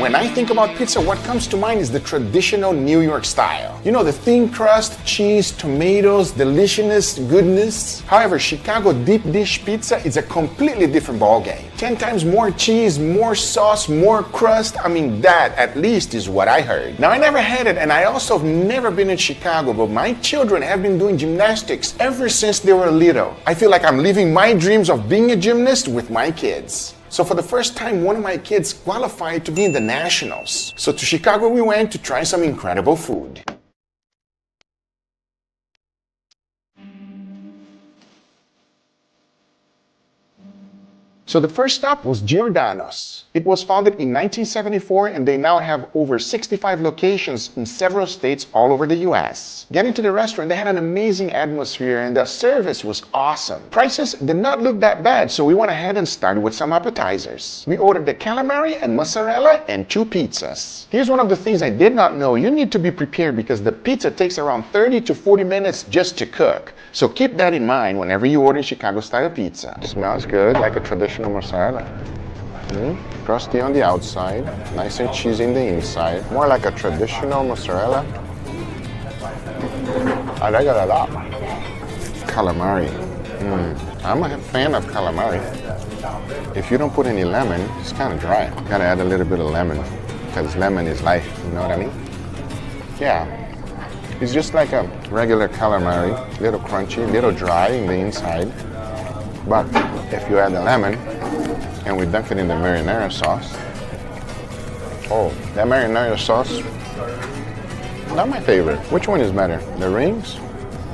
when I think about pizza, what comes to mind is the traditional New York style. You know, the thin crust, cheese, tomatoes, deliciousness, goodness. However, Chicago deep dish pizza is a completely different ballgame. 10 times more cheese, more sauce, more crust. I mean, that at least is what I heard. Now, I never had it, and I also have never been in Chicago, but my children have been doing gymnastics ever since they were little. I feel like I'm living my dreams of being a gymnast with my kids. So for the first time, one of my kids qualified to be in the nationals. So to Chicago we went to try some incredible food. So the first stop was Giordano's. It was founded in 1974 and they now have over 65 locations in several states all over the US. Getting to the restaurant, they had an amazing atmosphere and the service was awesome. Prices did not look that bad, so we went ahead and started with some appetizers. We ordered the calamari and mozzarella and 2 pizzas. Here's one of the things I did not know. You need to be prepared because the pizza takes around 30 to 40 minutes just to cook. So keep that in mind whenever you order Chicago-style pizza. Smells good, like a traditional mozzarella. Crusty on the outside, nice and cheesy in the inside. More like a traditional mozzarella. I like it a lot. Calamari. I'm a fan of calamari. If you don't put any lemon, it's kind of dry. Gotta add a little bit of lemon, because lemon is life, you know what I mean? Yeah. It's just like a regular calamari, little crunchy, little dry in the inside. But if you add the lemon and we dunk it in the marinara sauce, oh, that marinara sauce, not my favorite. Which one is better, the rings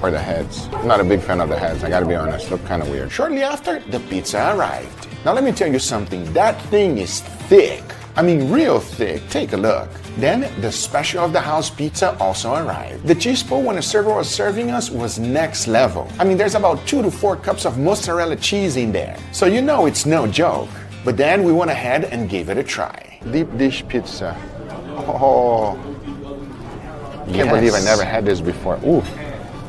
or the heads? I'm not a big fan of the heads, I gotta be honest, look kind of weird. Shortly after, the pizza arrived. Now let me tell you something, that thing is thick. I mean, real thick. Take a look. Then, the special of the house pizza also arrived. The cheese pull when a server was serving us was next level. I mean, there's about 2 to 4 cups of mozzarella cheese in there. So you know it's no joke. But then we went ahead and gave it a try. Deep dish pizza. Oh. Can't believe I never had this before. Ooh,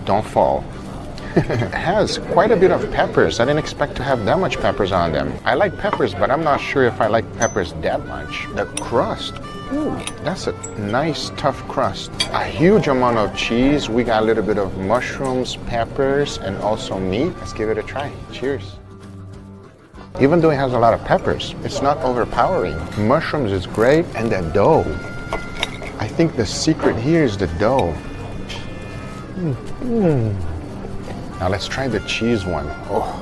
don't fall. It has quite a bit of peppers. I didn't expect to have that much peppers on them. I like peppers, but I'm not sure if I like peppers that much. The crust, ooh, that's a nice tough crust. A huge amount of cheese. We got a little bit of mushrooms, peppers, and also meat. Let's give it a try. Cheers. Even though it has a lot of peppers, it's not overpowering. Mushrooms is great, and the dough. I think the secret here is the dough. Now let's try the cheese one. Oh,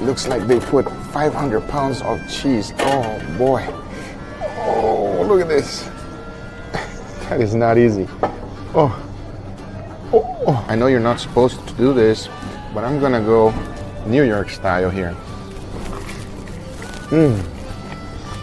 looks like they put 500 pounds of cheese. Oh boy. Oh, look at this. That is not easy. Oh. I know you're not supposed to do this, but I'm gonna go New York style here.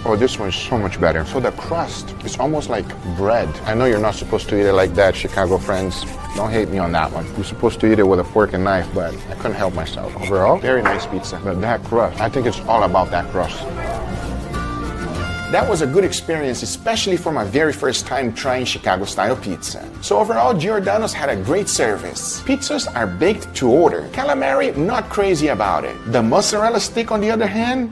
Oh, this one's so much better. So the crust is almost like bread. I know you're not supposed to eat it like that, Chicago friends. Don't hate me on that one. You're supposed to eat it with a fork and knife, but I couldn't help myself. Overall, very nice pizza. But that crust, I think it's all about that crust. That was a good experience, especially for my very first time trying Chicago-style pizza. So overall, Giordano's had a great service. Pizzas are baked to order. Calamari, not crazy about it. The mozzarella stick, on the other hand,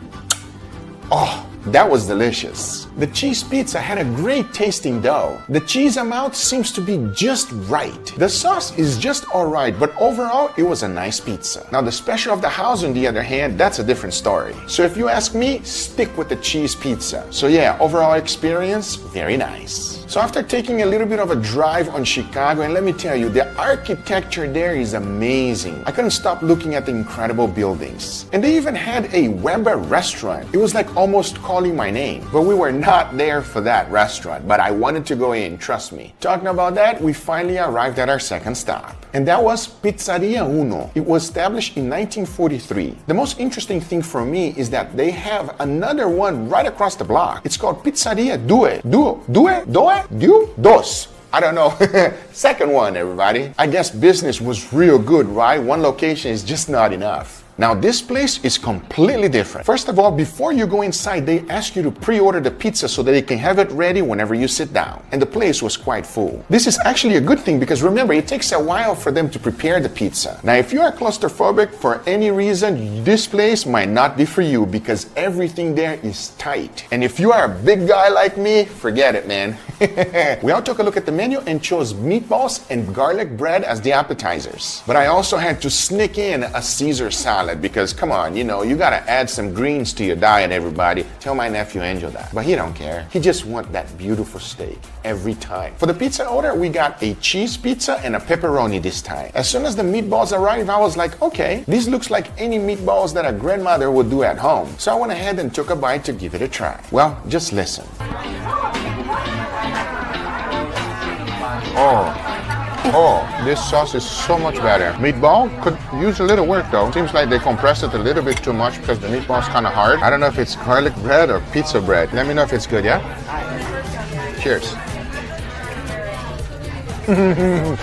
oh, that was delicious. The cheese pizza had a great tasting dough. The cheese amount seems to be just right. The sauce is just alright, but overall it was a nice pizza. Now the special of the house, on the other hand, that's a different story. So if you ask me, stick with the cheese pizza. So yeah, overall experience, very nice. So after taking a little bit of a drive on Chicago, and let me tell you, the architecture there is amazing. I couldn't stop looking at the incredible buildings. And they even had a Weber restaurant. It was like almost calling my name. But we were not there for that restaurant, but I wanted to go in, trust me. Talking about that, we finally arrived at our second stop. And that was Pizzeria Uno. It was established in 1943. The most interesting thing for me is that they have another one right across the block. It's called Pizzeria Dos. I don't know. Second one, everybody. I guess business was real good, right? One location is just not enough. Now this place is completely different. First of all, before you go inside, they ask you to pre-order the pizza so that they can have it ready whenever you sit down. And the place was quite full. This is actually a good thing because remember, it takes a while for them to prepare the pizza. Now if you are claustrophobic for any reason, this place might not be for you because everything there is tight. And if you are a big guy like me, forget it, man. We all took a look at the menu and chose meatballs and garlic bread as the appetizers. But I also had to sneak in a Caesar salad because come on, you know, you gotta add some greens to your diet, everybody. Tell my nephew Angel that. But he don't care. He just wants that beautiful steak every time. For the pizza order, we got a cheese pizza and a pepperoni this time. As soon as the meatballs arrived, I was like, okay, this looks like any meatballs that a grandmother would do at home. So I went ahead and took a bite to give it a try. Well, just listen. Oh, this sauce is so much better. Meatball could use a little work though. Seems like they compressed it a little bit too much because the meatball's kind of hard. I don't know if it's garlic bread or pizza bread. Let me know if it's good, yeah? Cheers. 10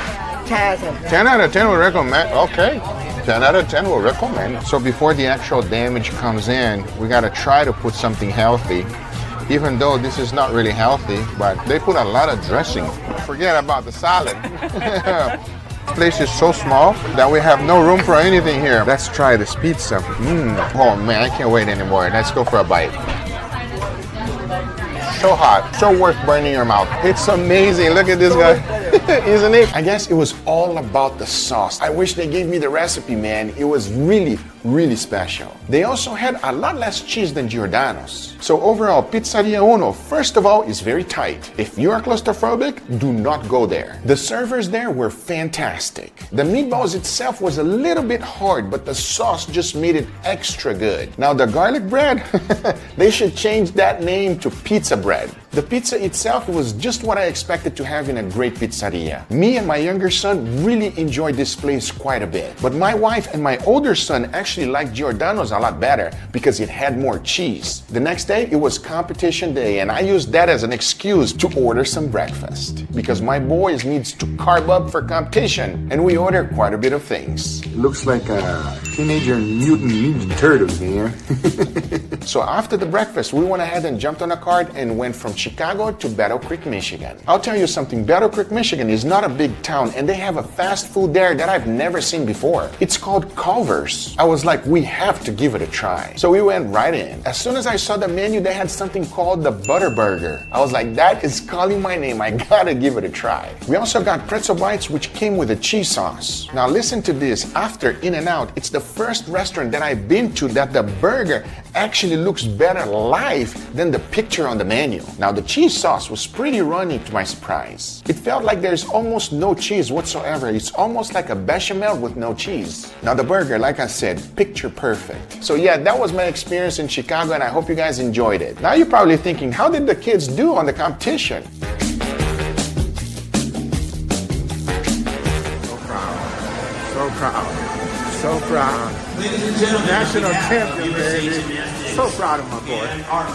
out of 10 will recommend. Okay. 10 out of 10 will recommend. So before the actual damage comes in, we gotta try to put something healthy. Even though this is not really healthy, but they put a lot of dressing. Forget about the salad. This place is so small that we have no room for anything here. Let's try this pizza. Oh man, I can't wait anymore. Let's go for a bite. So hot, so worth burning your mouth. It's amazing. Look at this guy, isn't it? I guess it was all about the sauce. I wish they gave me the recipe, man. It was really special. They also had a lot less cheese than Giordano's. So overall, Pizzeria Uno, first of all, is very tight. If you are claustrophobic, do not go there. The servers there were fantastic. The meatballs itself was a little bit hard, but the sauce just made it extra good. Now the garlic bread, they should change that name to pizza bread. The pizza itself was just what I expected to have in a great pizzeria. Me and my younger son really enjoyed this place quite a bit. But my wife and my older son actually liked Giordano's a lot better because it had more cheese. The next day, it was competition day, and I used that as an excuse to order some breakfast because my boys needs to carb up for competition, and we ordered quite a bit of things. Looks like a teenager mutant ninja turtles, man. So after the breakfast, we went ahead and jumped on a cart and went from Chicago to Battle Creek, Michigan. I'll tell you something, Battle Creek, Michigan is not a big town, and they have a fast food there that I've never seen before. It's called Culver's. I was like, we have to give it a try. So we went right in. As soon as I saw the menu, they had something called the Butter Burger. I was like, that is calling my name. I gotta give it a try. We also got pretzel bites, which came with a cheese sauce. Now listen to this. After In-N-Out, it's the first restaurant that I've been to that the burger actually looks better live than the picture on the menu. Now the cheese sauce was pretty runny to my surprise. It felt like there's almost no cheese whatsoever. It's almost like a bechamel with no cheese. Now the burger, like I said, picture perfect. So yeah, that was my experience in Chicago, and I hope you guys enjoyed it. Now you're probably thinking, how did the kids do on the competition? So proud. So proud. Ladies and gentlemen, national champion, baby. So proud of my boy.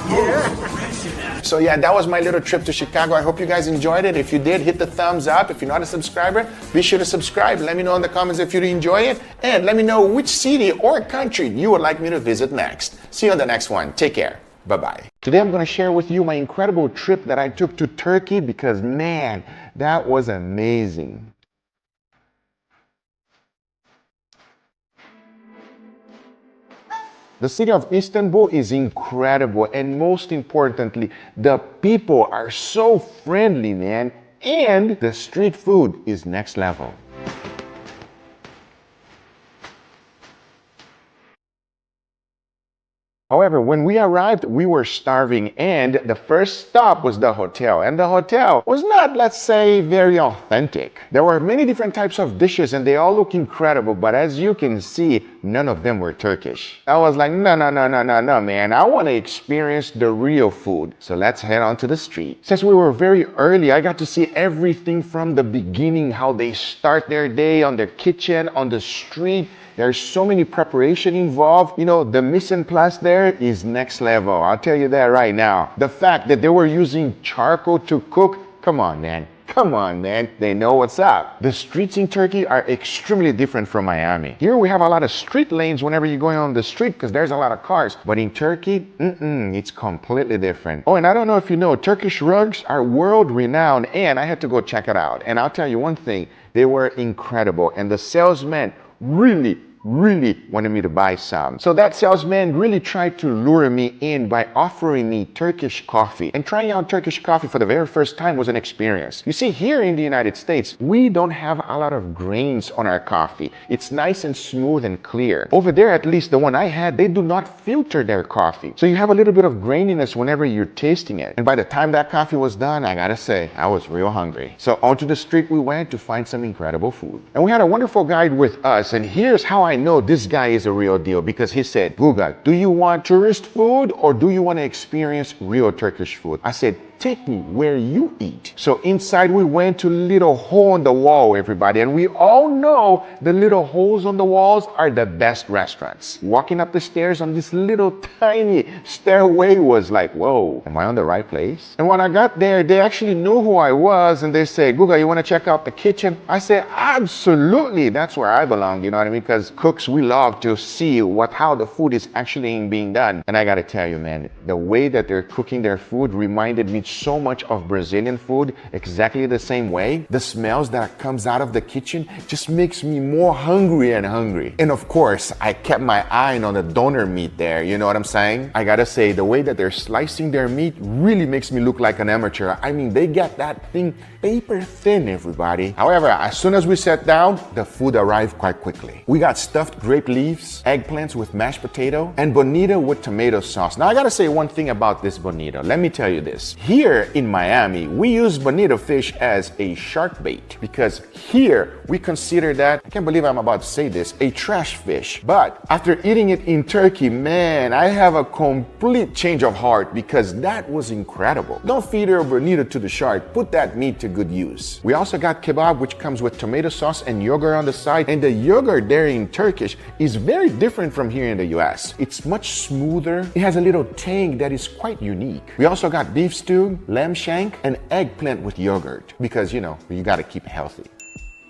Yeah. So yeah, that was my little trip to Chicago. I hope you guys enjoyed it. If you did, hit the thumbs up. If you're not a subscriber, be sure to subscribe. Let me know in the comments if you enjoy it. And let me know which city or country you would like me to visit next. See you on the next one. Take care. Bye-bye. Today I'm going to share with you my incredible trip that I took to Turkey because, man, that was amazing. The city of Istanbul is incredible, and most importantly, the people are so friendly, man, and the street food is next level. However, when we arrived, we were starving, and the first stop was the hotel. And the hotel was not, let's say, very authentic. There were many different types of dishes, and they all look incredible, but as you can see, none of them were Turkish. I was like, no, man. I want to experience the real food. So let's head on to the street. Since we were very early, I got to see everything from the beginning, how they start their day on their kitchen, on the street. There's so many preparation involved. You know, the mise en place there is next level. I'll tell you that right now. The fact that they were using charcoal to cook, come on, man. Come on, man. They know what's up. The streets in Turkey are extremely different from Miami. Here we have a lot of street lanes whenever you're going on the street because there's a lot of cars. But in Turkey, it's completely different. Oh, and I don't know if you know, Turkish rugs are world renowned, and I had to go check it out. And I'll tell you one thing, they were incredible. And the salesman really wanted me to buy some. So that salesman really tried to lure me in by offering me Turkish coffee. And trying out Turkish coffee for the very first time was an experience. You see, here in the United States, we don't have a lot of grains on our coffee. It's nice and smooth and clear. Over there, at least the one I had, they do not filter their coffee. So you have a little bit of graininess whenever you're tasting it. And by the time that coffee was done, I gotta say, I was real hungry. So onto the street we went to find some incredible food. And we had a wonderful guide with us, and here's how I know this guy is a real deal, because he said, Guga, do you want tourist food or do you want to experience real Turkish food? I said, take me where you eat. So inside we went to a little hole in the wall, everybody. And we all know the little holes on the walls are the best restaurants. Walking up the stairs on this little tiny stairway was like, whoa, am I on the right place? And when I got there, they actually knew who I was. And they said, Guga, you want to check out the kitchen? I said, absolutely. That's where I belong. You know what I mean? Because cooks, we love to see how the food is actually being done. And I got to tell you, man, the way that they're cooking their food reminded me so much of Brazilian food, exactly the same way. The smells that comes out of the kitchen just makes me more hungry and hungry. And of course, I kept my eye on the doner meat there, you know what I'm saying? I gotta say, the way that they're slicing their meat really makes me look like an amateur. I mean, they get that thing paper thin, everybody. However, as soon as we sat down, the food arrived quite quickly. We got stuffed grape leaves, eggplants with mashed potato, and bonito with tomato sauce. Now, I gotta say one thing about this bonito. Let me tell you this. Here in Miami, we use bonito fish as a shark bait because here we consider that, I can't believe I'm about to say this, a trash fish. But after eating it in Turkey, man, I have a complete change of heart because that was incredible. Don't feed your bonito to the shark. Put that meat to good use. We also got kebab, which comes with tomato sauce and yogurt on the side. And the yogurt there in Turkish is very different from here in the US. It's much smoother. It has a little tang that is quite unique. We also got beef stew, lamb shank, and eggplant with yogurt because, you know, you got to keep it healthy.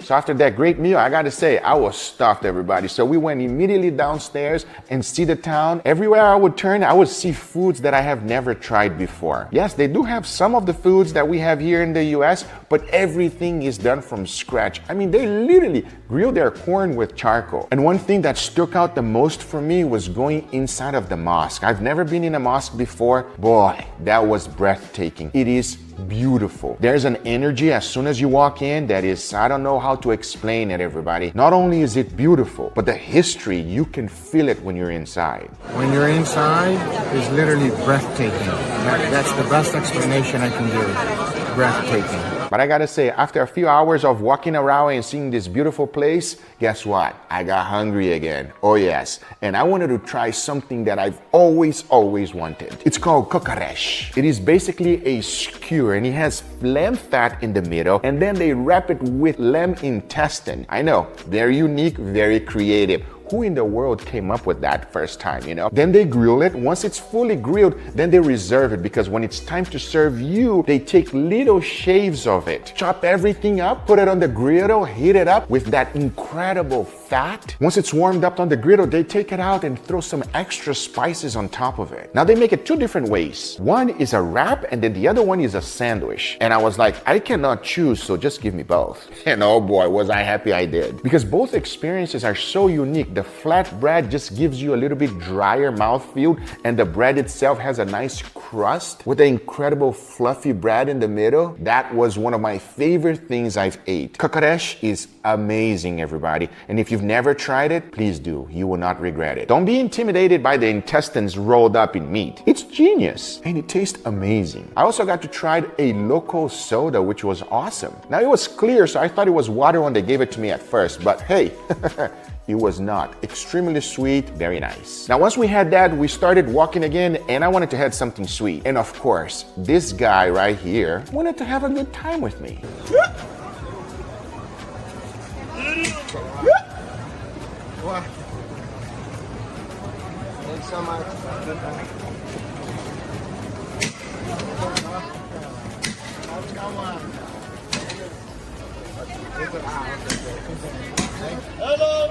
So after that great meal, I gotta say, I was stuffed, everybody. So we went immediately downstairs and see the town. Everywhere I would turn, I would see foods that I have never tried before. Yes, they do have some of the foods that we have here in the US, but everything is done from scratch. I mean, they literally grill their corn with charcoal. And one thing that stuck out the most for me was going inside of the mosque. I've never been in a mosque before. Boy, that was breathtaking. It is beautiful. There's an energy as soon as you walk in that is, I don't know how to explain it, everybody. Not only is it beautiful, but the history, you can feel it when you're inside. When you're inside, it's literally breathtaking. That's the best explanation I can give. Breathtaking. But I gotta say, after a few hours of walking around and seeing this beautiful place, guess what? I got hungry again. Oh yes. And I wanted to try something that I've always wanted. It's called kokoreç. It is basically a skewer and it has lamb fat in the middle and then they wrap it with lamb intestine. I know, very unique, very creative. Who in the world came up with that first time, you know? Then they grill it. Once it's fully grilled, then they reserve it because when it's time to serve you, they take little shaves of it, chop everything up, put it on the griddle, heat it up with that incredible fat. Once it's warmed up on the griddle, they take it out and throw some extra spices on top of it. Now they make it two different ways. One is a wrap and then the other one is a sandwich. And I was like, I cannot choose, so just give me both. And oh boy, was I happy I did. Because both experiences are so unique. The flat bread just gives you a little bit drier mouthfeel and the bread itself has a nice crust with the incredible fluffy bread in the middle. That was one of my favorite things I've ate. Kokoreç is amazing, everybody. And if you've never tried it, please do. You will not regret it. Don't be intimidated by the intestines rolled up in meat. It's genius and it tastes amazing. I also got to try a local soda, which was awesome. Now it was clear, so I thought it was water when they gave it to me at first, but hey, it was not. Extremely sweet, very nice. Now, once we had that, we started walking again and I wanted to have something sweet. And of course, this guy right here wanted to have a good time with me. Thanks so much. Hello.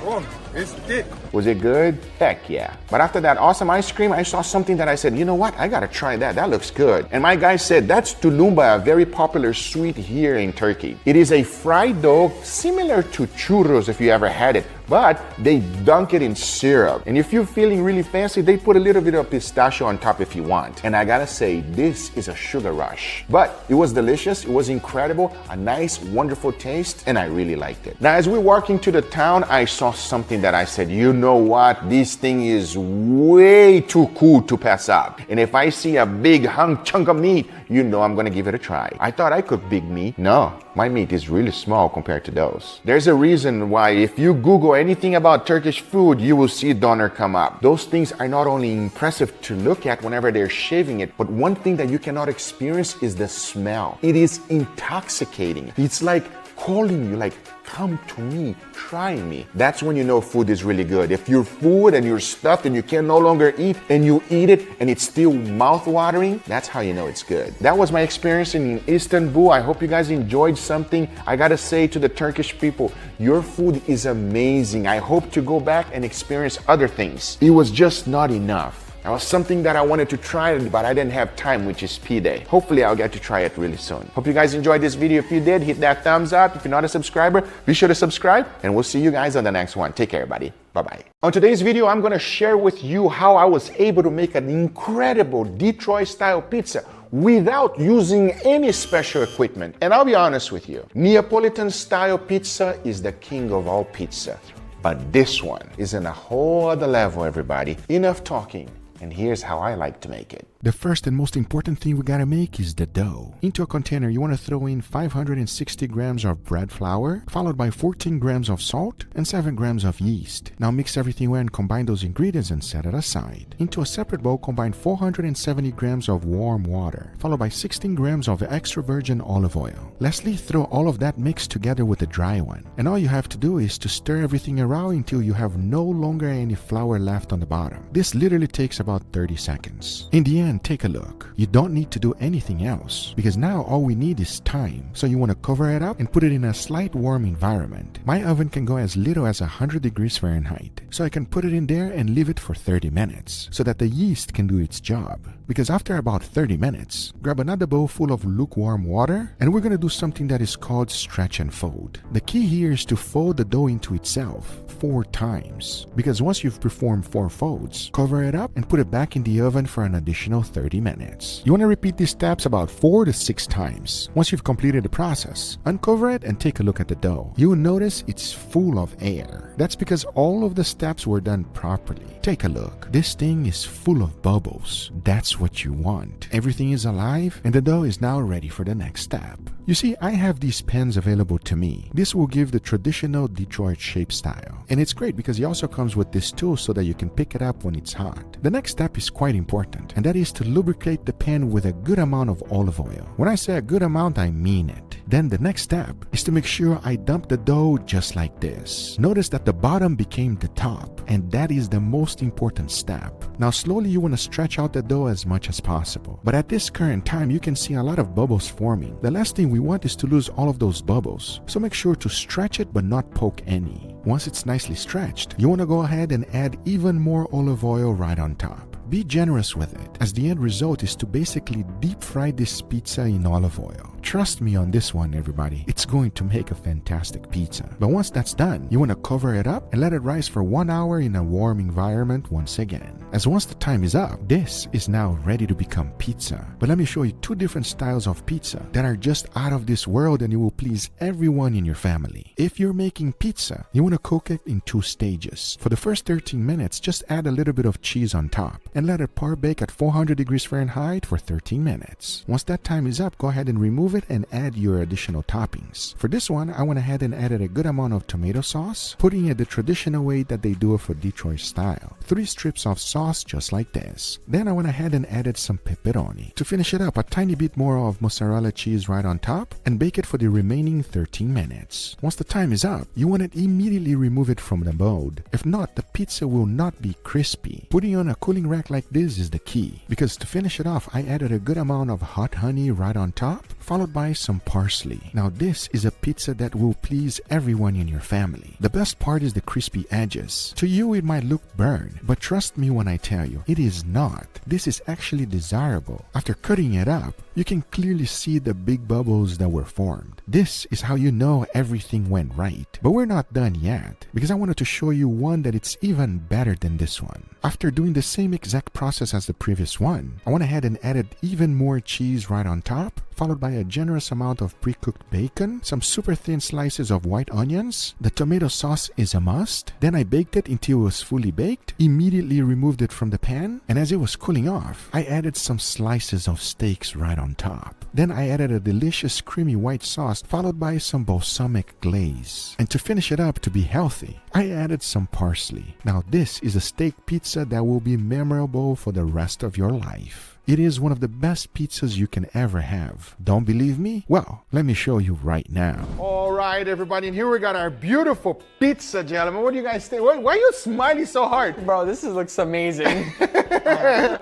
Oh, it's thick. Was it good? Heck yeah. But after that awesome ice cream, I saw something that I said, you know what? I gotta try that. That looks good. And my guy said, that's tulumba, a very popular sweet here in Turkey. It is a fried dough similar to churros if you ever had it, but they dunk it in syrup. And if you're feeling really fancy, they put a little bit of pistachio on top if you want. And I gotta say, this is a sugar rush. But it was delicious, it was incredible, a nice, wonderful taste, and I really liked it. Now, as we walked into the town, I saw something that I said, you know what? This thing is way too cool to pass up. And if I see a big chunk of meat, you know I'm gonna give it a try. I thought I cooked big meat. No, my meat is really small compared to those. There's a reason why if you Google anything about Turkish food, you will see doner come up. Those things are not only impressive to look at whenever they're shaving it, but one thing that you cannot experience is the smell. It is intoxicating. It's like calling you, like, come to me, try me. That's when you know food is really good. If you're full and you're stuffed and you can no longer eat, and you eat it and it's still mouth-watering, that's how you know it's good. That was my experience in Istanbul. I hope you guys enjoyed something. I gotta say to the Turkish people, your food is amazing. I hope to go back and experience other things. It was just not enough. That was something that I wanted to try, but I didn't have time, which is P-Day. Hopefully, I'll get to try it really soon. Hope you guys enjoyed this video. If you did, hit that thumbs up. If you're not a subscriber, be sure to subscribe, and we'll see you guys on the next one. Take care, everybody. Bye-bye. On today's video, I'm going to share with you how I was able to make an incredible Detroit-style pizza without using any special equipment. And I'll be honest with you, Neapolitan-style pizza is the king of all pizza. But this one is in a whole other level, everybody. Enough talking. And here's how I like to make it. The first and most important thing we gotta make is the dough. Into a container, you want to throw in 560 grams of bread flour, followed by 14 grams of salt and 7 grams of yeast. Now mix everything well and combine those ingredients and set it aside. Into a separate bowl, combine 470 grams of warm water, followed by 16 grams of extra virgin olive oil. Lastly, throw all of that mix together with the dry one. And all you have to do is to stir everything around until you have no longer any flour left on the bottom. This literally takes about 30 seconds. In the end, take a look. You don't need to do anything else because now all we need is time. So you want to cover it up and put it in a slight warm environment. My oven can go as little as 100 degrees Fahrenheit. So I can put it in there and leave it for 30 minutes so that the yeast can do its job. Because after about 30 minutes, grab another bowl full of lukewarm water and we're going to do something that is called stretch and fold. The key here is to fold the dough into itself 4 times. Because once you've performed 4 folds, cover it up and put it back in the oven for an additional 30 minutes. You want to repeat these steps about 4 to 6 times. Once you've completed the process, uncover it and take a look at the dough. You will notice it's full of air. That's because all of the steps were done properly. Take a look. This thing is full of bubbles. That's what you want. Everything is alive and the dough is now ready for the next step. You see, I have these pens available to me. This will give the traditional Detroit shape style. And it's great because it also comes with this tool so that you can pick it up when it's hot. The next step is quite important, and that is to lubricate the pan with a good amount of olive oil. When I say a good amount, I mean it. Then the next step is to make sure I dump the dough just like this. Notice that the bottom became the top, and that is the most important step. Now slowly you want to stretch out the dough as much as possible. But at this current time, you can see a lot of bubbles forming. The last thing we want is to lose all of those bubbles. So make sure to stretch it but not poke any. Once it's nicely stretched, you want to go ahead and add even more olive oil right on top. Be generous with it, as the end result is to basically deep fry this pizza in olive oil. Trust me on this one, everybody. It's going to make a fantastic pizza. But once that's done, you want to cover it up and let it rise for 1 hour in a warm environment once again. As once the time is up, this is now ready to become pizza. But let me show you 2 different styles of pizza that are just out of this world and it will please everyone in your family. If you're making pizza, you want to cook it in 2 stages. For the first 13 minutes, just add a little bit of cheese on top and let it par bake at 400 degrees Fahrenheit for 13 minutes. Once that time is up, go ahead and remove it and add your additional toppings. For this one, I went ahead and added a good amount of tomato sauce, putting it the traditional way that they do it for Detroit style. 3 strips of sauce just like this. Then I went ahead and added some pepperoni. To finish it up, a tiny bit more of mozzarella cheese right on top and bake it for the remaining 13 minutes. Once the time is up, you want to immediately remove it from the mold. If not, the pizza will not be crispy. Putting on a cooling rack like this is the key, because to finish it off, I added a good amount of hot honey right on top, followed by some parsley. Now this is a pizza that will please everyone in your family. The best part is the crispy edges. To you it might look burned, but trust me when I tell you, it is not. This is actually desirable. After cutting it up, you can clearly see the big bubbles that were formed. This is how you know everything went right. But we're not done yet, because I wanted to show you one that it's even better than this one. After doing the same exact process as the previous one, I went ahead and added even more cheese right on top, followed by a generous amount of pre-cooked bacon, some super thin slices of white onions. The tomato sauce is a must. Then I baked it until it was fully baked, immediately removed it from the pan, and as it was cooling off, I added some slices of steaks right on top. Then I added a delicious creamy white sauce, followed by some balsamic glaze. And to finish it up to be healthy, I added some parsley. Now this is a steak pizza that will be memorable for the rest of your life. It is one of the best pizzas you can ever have. Don't believe me? Well, let me show you right now. All right, everybody, and here we got our beautiful pizza, gentlemen. What do you guys think? Why are you smiling so hard? Bro, this looks amazing.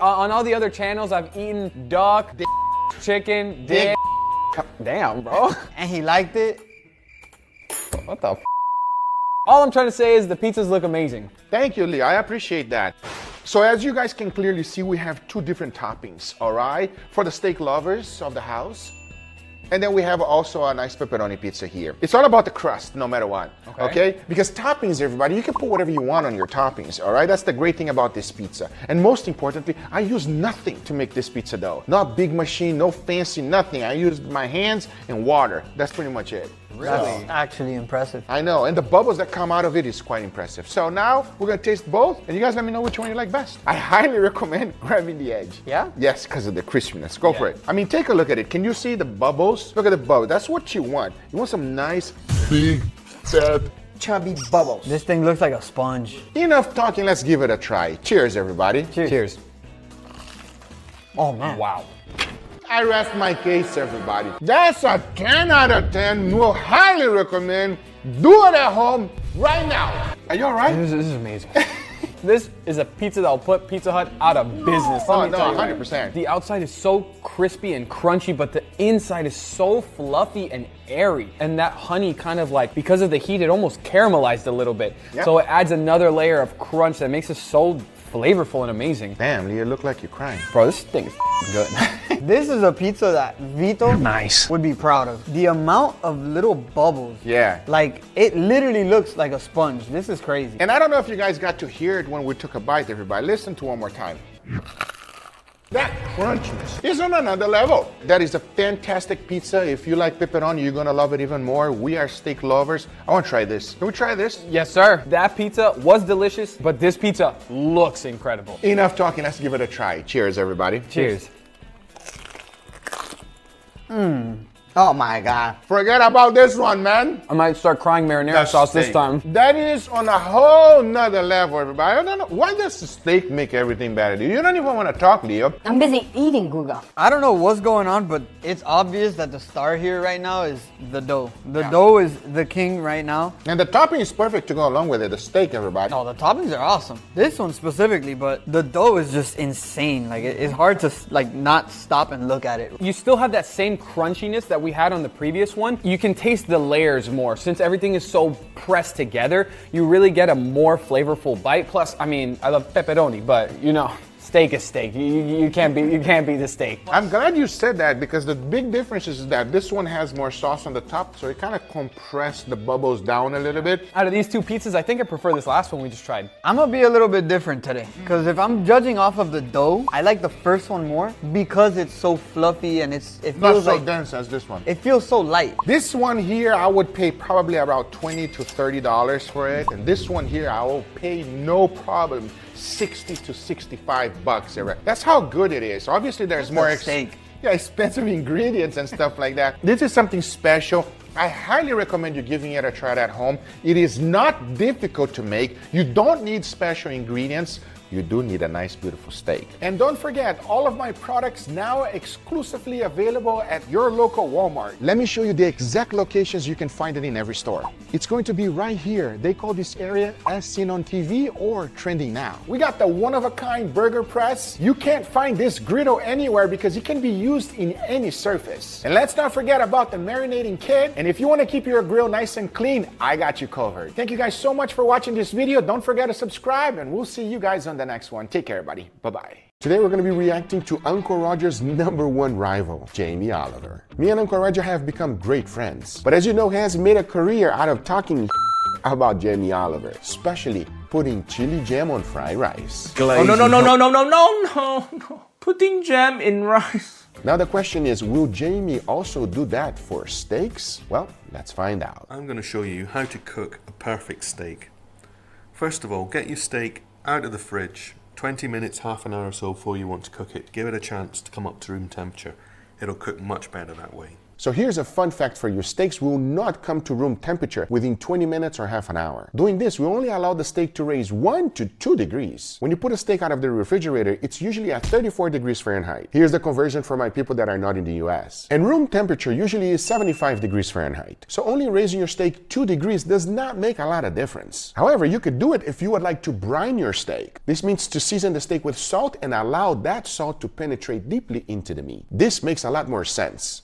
On all the other channels, I've eaten duck, chicken, dick. Damn, bro. And he liked it. What the f? All I'm trying to say is the pizzas look amazing. Thank you, Lee. I appreciate that. So as you guys can clearly see, we have two different toppings, all right? For the steak lovers of the house. And then we have also a nice pepperoni pizza here. It's all about the crust, no matter what, okay? Because toppings, everybody, you can put whatever you want on your toppings, all right? That's the great thing about this pizza. And most importantly, I use nothing to make this pizza dough. Not big machine, no fancy, nothing. I use my hands and water. That's pretty much it. That's actually impressive. I know, and the bubbles that come out of it is quite impressive. So now we're gonna taste both, and you guys let me know which one you like best. I highly recommend grabbing the edge. Yeah? Yes, because of the crispiness. Go for it. I mean, take a look at it. Can you see the bubbles? Look at the bubbles. That's what you want. You want some nice, big, fat, Chubby bubbles. This thing looks like a sponge. Enough talking, let's give it a try. Cheers, everybody. Cheers. Oh man. Wow. I rest my case, everybody. That's a 10 out of 10. We'll highly recommend. Do it at home right now. Are you all right? This is amazing. This is a pizza that'll put Pizza Hut out of business. Oh, no, 100%. The outside is so crispy and crunchy, but the inside is so fluffy and airy. And that honey kind of like, because of the heat, it almost caramelized a little bit. Yep. So it adds another layer of crunch that makes it so flavorful and amazing. Damn, Lee, you look like you're crying. Bro, this thing is good. This is a pizza that Vito would be proud of. The amount of little bubbles. Yeah. Like, it literally looks like a sponge. This is crazy. And I don't know if you guys got to hear it when we took a bite, everybody. Listen to one more time. That crunchiness is on another level. That is a fantastic pizza. If you like pepperoni, you're gonna love it even more. We are steak lovers. I wanna try this. Can we try this? Yes, sir. That pizza was delicious, but this pizza looks incredible. Enough talking, let's give it a try. Cheers, everybody. Cheers. Oh my God. Forget about this one, man. I might start crying marinara sauce this time. That is on a whole nother level, everybody. I don't know. Why does the steak make everything better? You don't even want to talk, Leo. I'm busy eating, Guga. I don't know what's going on, but it's obvious that the star here right now is the dough. The dough is the king right now. And the topping is perfect to go along with it. The steak, everybody. Oh, the toppings are awesome. This one specifically, but the dough is just insane. Like, it's hard to like not stop and look at it. You still have that same crunchiness that we had on the previous one. You can taste the layers more. Since everything is so pressed together, you really get a more flavorful bite. Plus, I mean, I love pepperoni, but you know, steak is steak. You can't be the steak. I'm glad you said that, because the big difference is that this one has more sauce on the top, so it kind of compressed the bubbles down a little bit. Out of these two pizzas, I think I prefer this last one we just tried. I'm gonna be a little bit different today, because if I'm judging off of the dough, I like the first one more because it's so fluffy and it feels Not so like dense as this one. it feels so light. This one here, I would pay probably about $20 to $30 for it, and this one here, I will pay no problem 60 to 65 bucks. That's how good it is. Obviously, there's more expensive ingredients and stuff like that. This is something special. I highly recommend you giving it a try at home. It is not difficult to make. You don't need special ingredients. you do need a nice, beautiful steak. And don't forget, all of my products now exclusively available at your local Walmart. Let me show you the exact locations you can find it in every store. It's going to be right here. They call this area As Seen on TV or Trending Now. We got the one-of-a-kind burger press. You can't find this griddle anywhere because it can be used in any surface. And let's not forget about the marinating kit. And if you want to keep your grill nice and clean, I got you covered. Thank you guys so much for watching this video. Don't forget to subscribe, and we'll see you guys on the next one. Take care, everybody. Bye-bye. Today we're going to be reacting to Uncle Roger's #1 rival, Jamie Oliver. Me and Uncle Roger have become great friends. But as you know, he has made a career out of talking about Jamie Oliver, especially putting chili jam on fried rice. Oh, no. Putting jam in rice. Now the question is, will Jamie also do that for steaks? Well, let's find out. I'm going to show you how to cook a perfect steak. First of all, get your steak out of the fridge, 20 minutes, half an hour or so before you want to cook it. Give it a chance to come up to room temperature. It'll cook much better that way. So here's a fun fact for you. Steaks will not come to room temperature within 20 minutes or half an hour. Doing this will only allow the steak to raise 1 to 2 degrees. When you put a steak out of the refrigerator, it's usually at 34 degrees Fahrenheit. Here's the conversion for my people that are not in the US. And room temperature usually is 75 degrees Fahrenheit. So only raising your steak 2 degrees does not make a lot of difference. However, you could do it if you would like to brine your steak. This means to season the steak with salt and allow that salt to penetrate deeply into the meat. This makes a lot more sense.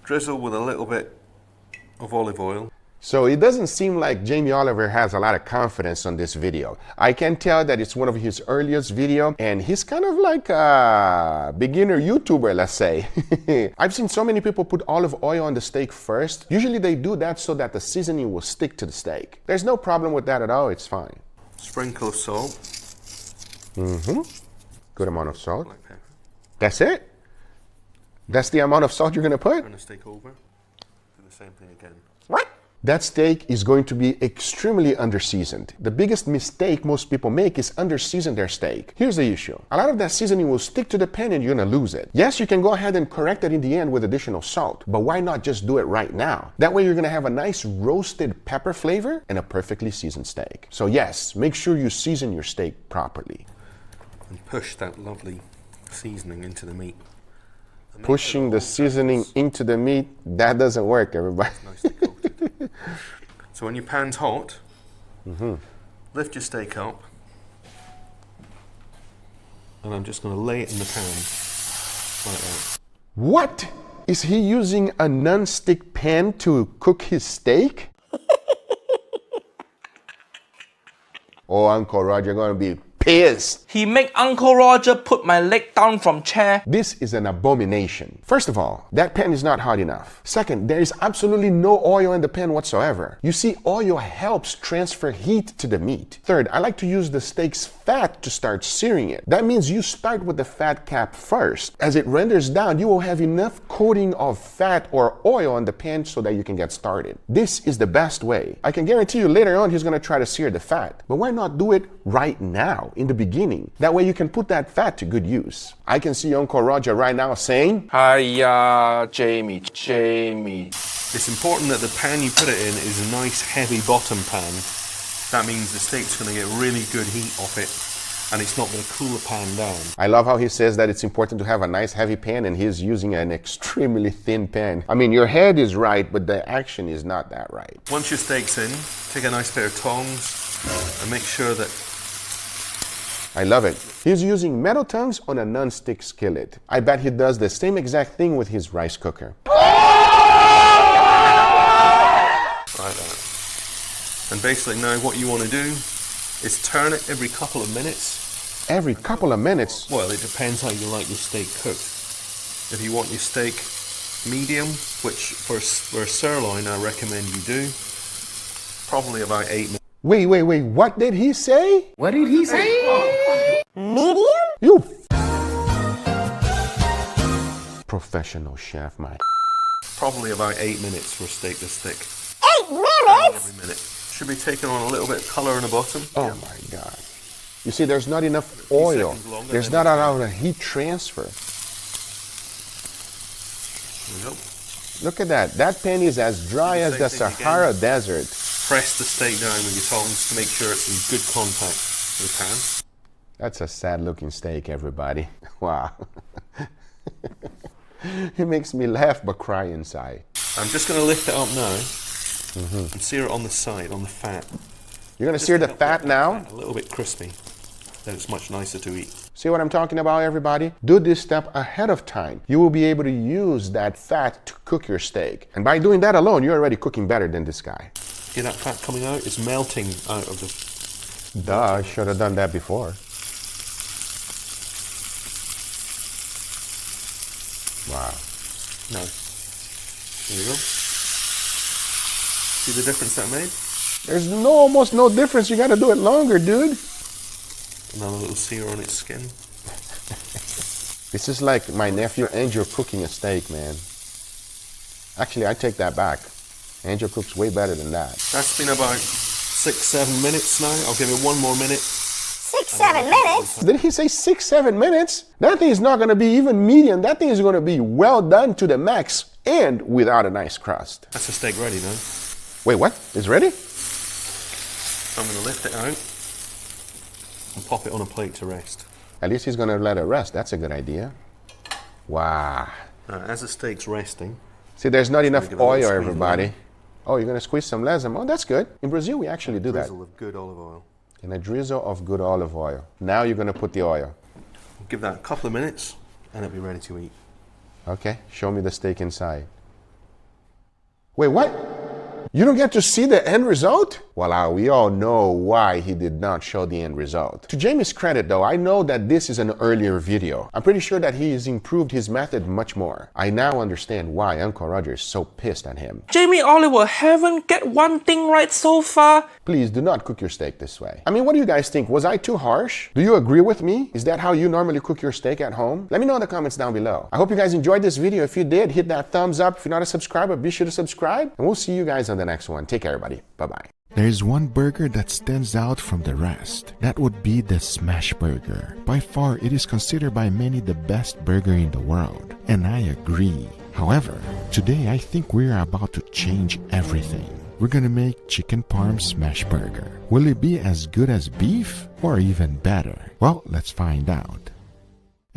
Drizzle with a little bit of olive oil. So it doesn't seem like Jamie Oliver has a lot of confidence on this video. I can tell that it's one of his earliest video, and he's kind of like a beginner YouTuber, let's say. I've seen so many people put olive oil on the steak first. Usually they do that so that the seasoning will stick to the steak. There's no problem with that at all, it's fine. Sprinkle of salt. Good amount of salt. Black pepper. That's it? That's the amount of salt you're gonna put? Turn the steak over. Do the same thing again. What? That steak is going to be extremely underseasoned. The biggest mistake most people make is underseason their steak. Here's the issue. A lot of that seasoning will stick to the pan and you're gonna lose it. Yes, you can go ahead and correct it in the end with additional salt, but why not just do it right now? That way you're gonna have a nice roasted pepper flavor and a perfectly seasoned steak. So yes, make sure you season your steak properly. And push that lovely seasoning into the meat. Pushing the seasoning into the meat, that doesn't work, everybody. Nicely coated. So when your pan's hot, lift your steak up, and I'm just going to lay it in the pan like that. What? Is he using a non-stick pan to cook his steak? Oh, Uncle Roger gonna be pissed. He make Uncle Roger put my leg down from chair. This is an abomination. First of all, that pan is not hot enough. Second, there is absolutely no oil in the pan whatsoever. You see, oil helps transfer heat to the meat. Third, I like to use the steak's fat to start searing it. That means you start with the fat cap first. As it renders down, you will have enough coating of fat or oil on the pan so that you can get started. This is the best way. I can guarantee you later on he's gonna try to sear the fat. But why not do it right now, in the beginning? That way you can put that fat to good use. I can see Uncle Roger right now saying, Hiya, Jamie. It's important that the pan you put it in is a nice heavy bottom pan. That means the steak's going to get really good heat off it, and it's not going to cool the pan down. I love how he says that it's important to have a nice heavy pan and he's using an extremely thin pan. I mean, your head is right, but the action is not that right. Once your steak's in, take a nice pair of tongs and make sure that... I love it. He's using metal tongs on a non-stick skillet. I bet he does the same exact thing with his rice cooker. Like that. And basically now what you want to do is turn it every couple of minutes. Every couple of minutes? Well, it depends how you like your steak cooked. If you want your steak medium, which for a sirloin I recommend you do, probably about 8 minutes. Wait, what did he say? What did he say? Medium? You professional chef, man. Probably about 8 minutes for a steak this thick. 8 minutes? Every minute. Should be taking on a little bit of colour in the bottom. Oh my God. You see, there's not enough oil. There's not enough heat transfer. There we go. Look at that. That pan is as dry as the Sahara Desert. Press the steak down with your tongs to make sure it's in good contact with the pan. That's a sad looking steak, everybody. Wow. It makes me laugh but cry inside. I'm just going to lift it up now and sear it on the side, on the fat. You're gonna sear the fat now? A little bit crispy. Then it's much nicer to eat. See what I'm talking about, everybody? Do this step ahead of time. You will be able to use that fat to cook your steak. And by doing that alone, you're already cooking better than this guy. See that fat coming out? It's melting out of the... Duh, I should have done that before. Wow. No. There you go. See the difference that made? There's almost no difference. You gotta do it longer, dude. Another little sear on its skin. This is like my nephew Angel cooking a steak, man. Actually, I take that back. Angel cooks way better than that. That's been about 6-7 minutes now. I'll give it one more minute. 6-7 minutes? Did he say 6-7 minutes? That thing is not gonna be even medium. That thing is gonna be well done to the max and without a nice crust. That's the steak ready now. Wait, what? It's ready? I'm going to lift it out and pop it on a plate to rest. At least he's gonna let it rest. That's a good idea. Wow. Now, as the steak's resting... See, there's not enough give it a little oil, squeeze of everybody. lemon. Oh, you're gonna squeeze some lemon. Oh, that's good. In Brazil, we actually do that. Drizzle of good olive oil. And a drizzle of good olive oil. Now you're gonna put the oil. We'll give that a couple of minutes and it'll be ready to eat. Okay, show me the steak inside. Wait, what? You don't get to see the end result? Well, we all know why he did not show the end result. To Jamie's credit though, I know that this is an earlier video. I'm pretty sure that he has improved his method much more. I now understand why Uncle Roger is so pissed at him. Jamie Oliver haven't get one thing right so far. Please do not cook your steak this way. I mean, what do you guys think? Was I too harsh? Do you agree with me? Is that how you normally cook your steak at home? Let me know in the comments down below. I hope you guys enjoyed this video. If you did, hit that thumbs up. If you're not a subscriber, be sure to subscribe. And we'll see you guys on the next one. Take care, everybody. Bye-bye. There is one burger that stands out from the rest. That would be the smash burger. By far, it is considered by many the best burger in the world. And I agree. However, today I think we are about to change everything. We're gonna make chicken parm smash burger. Will it be as good as beef or even better? Well, let's find out.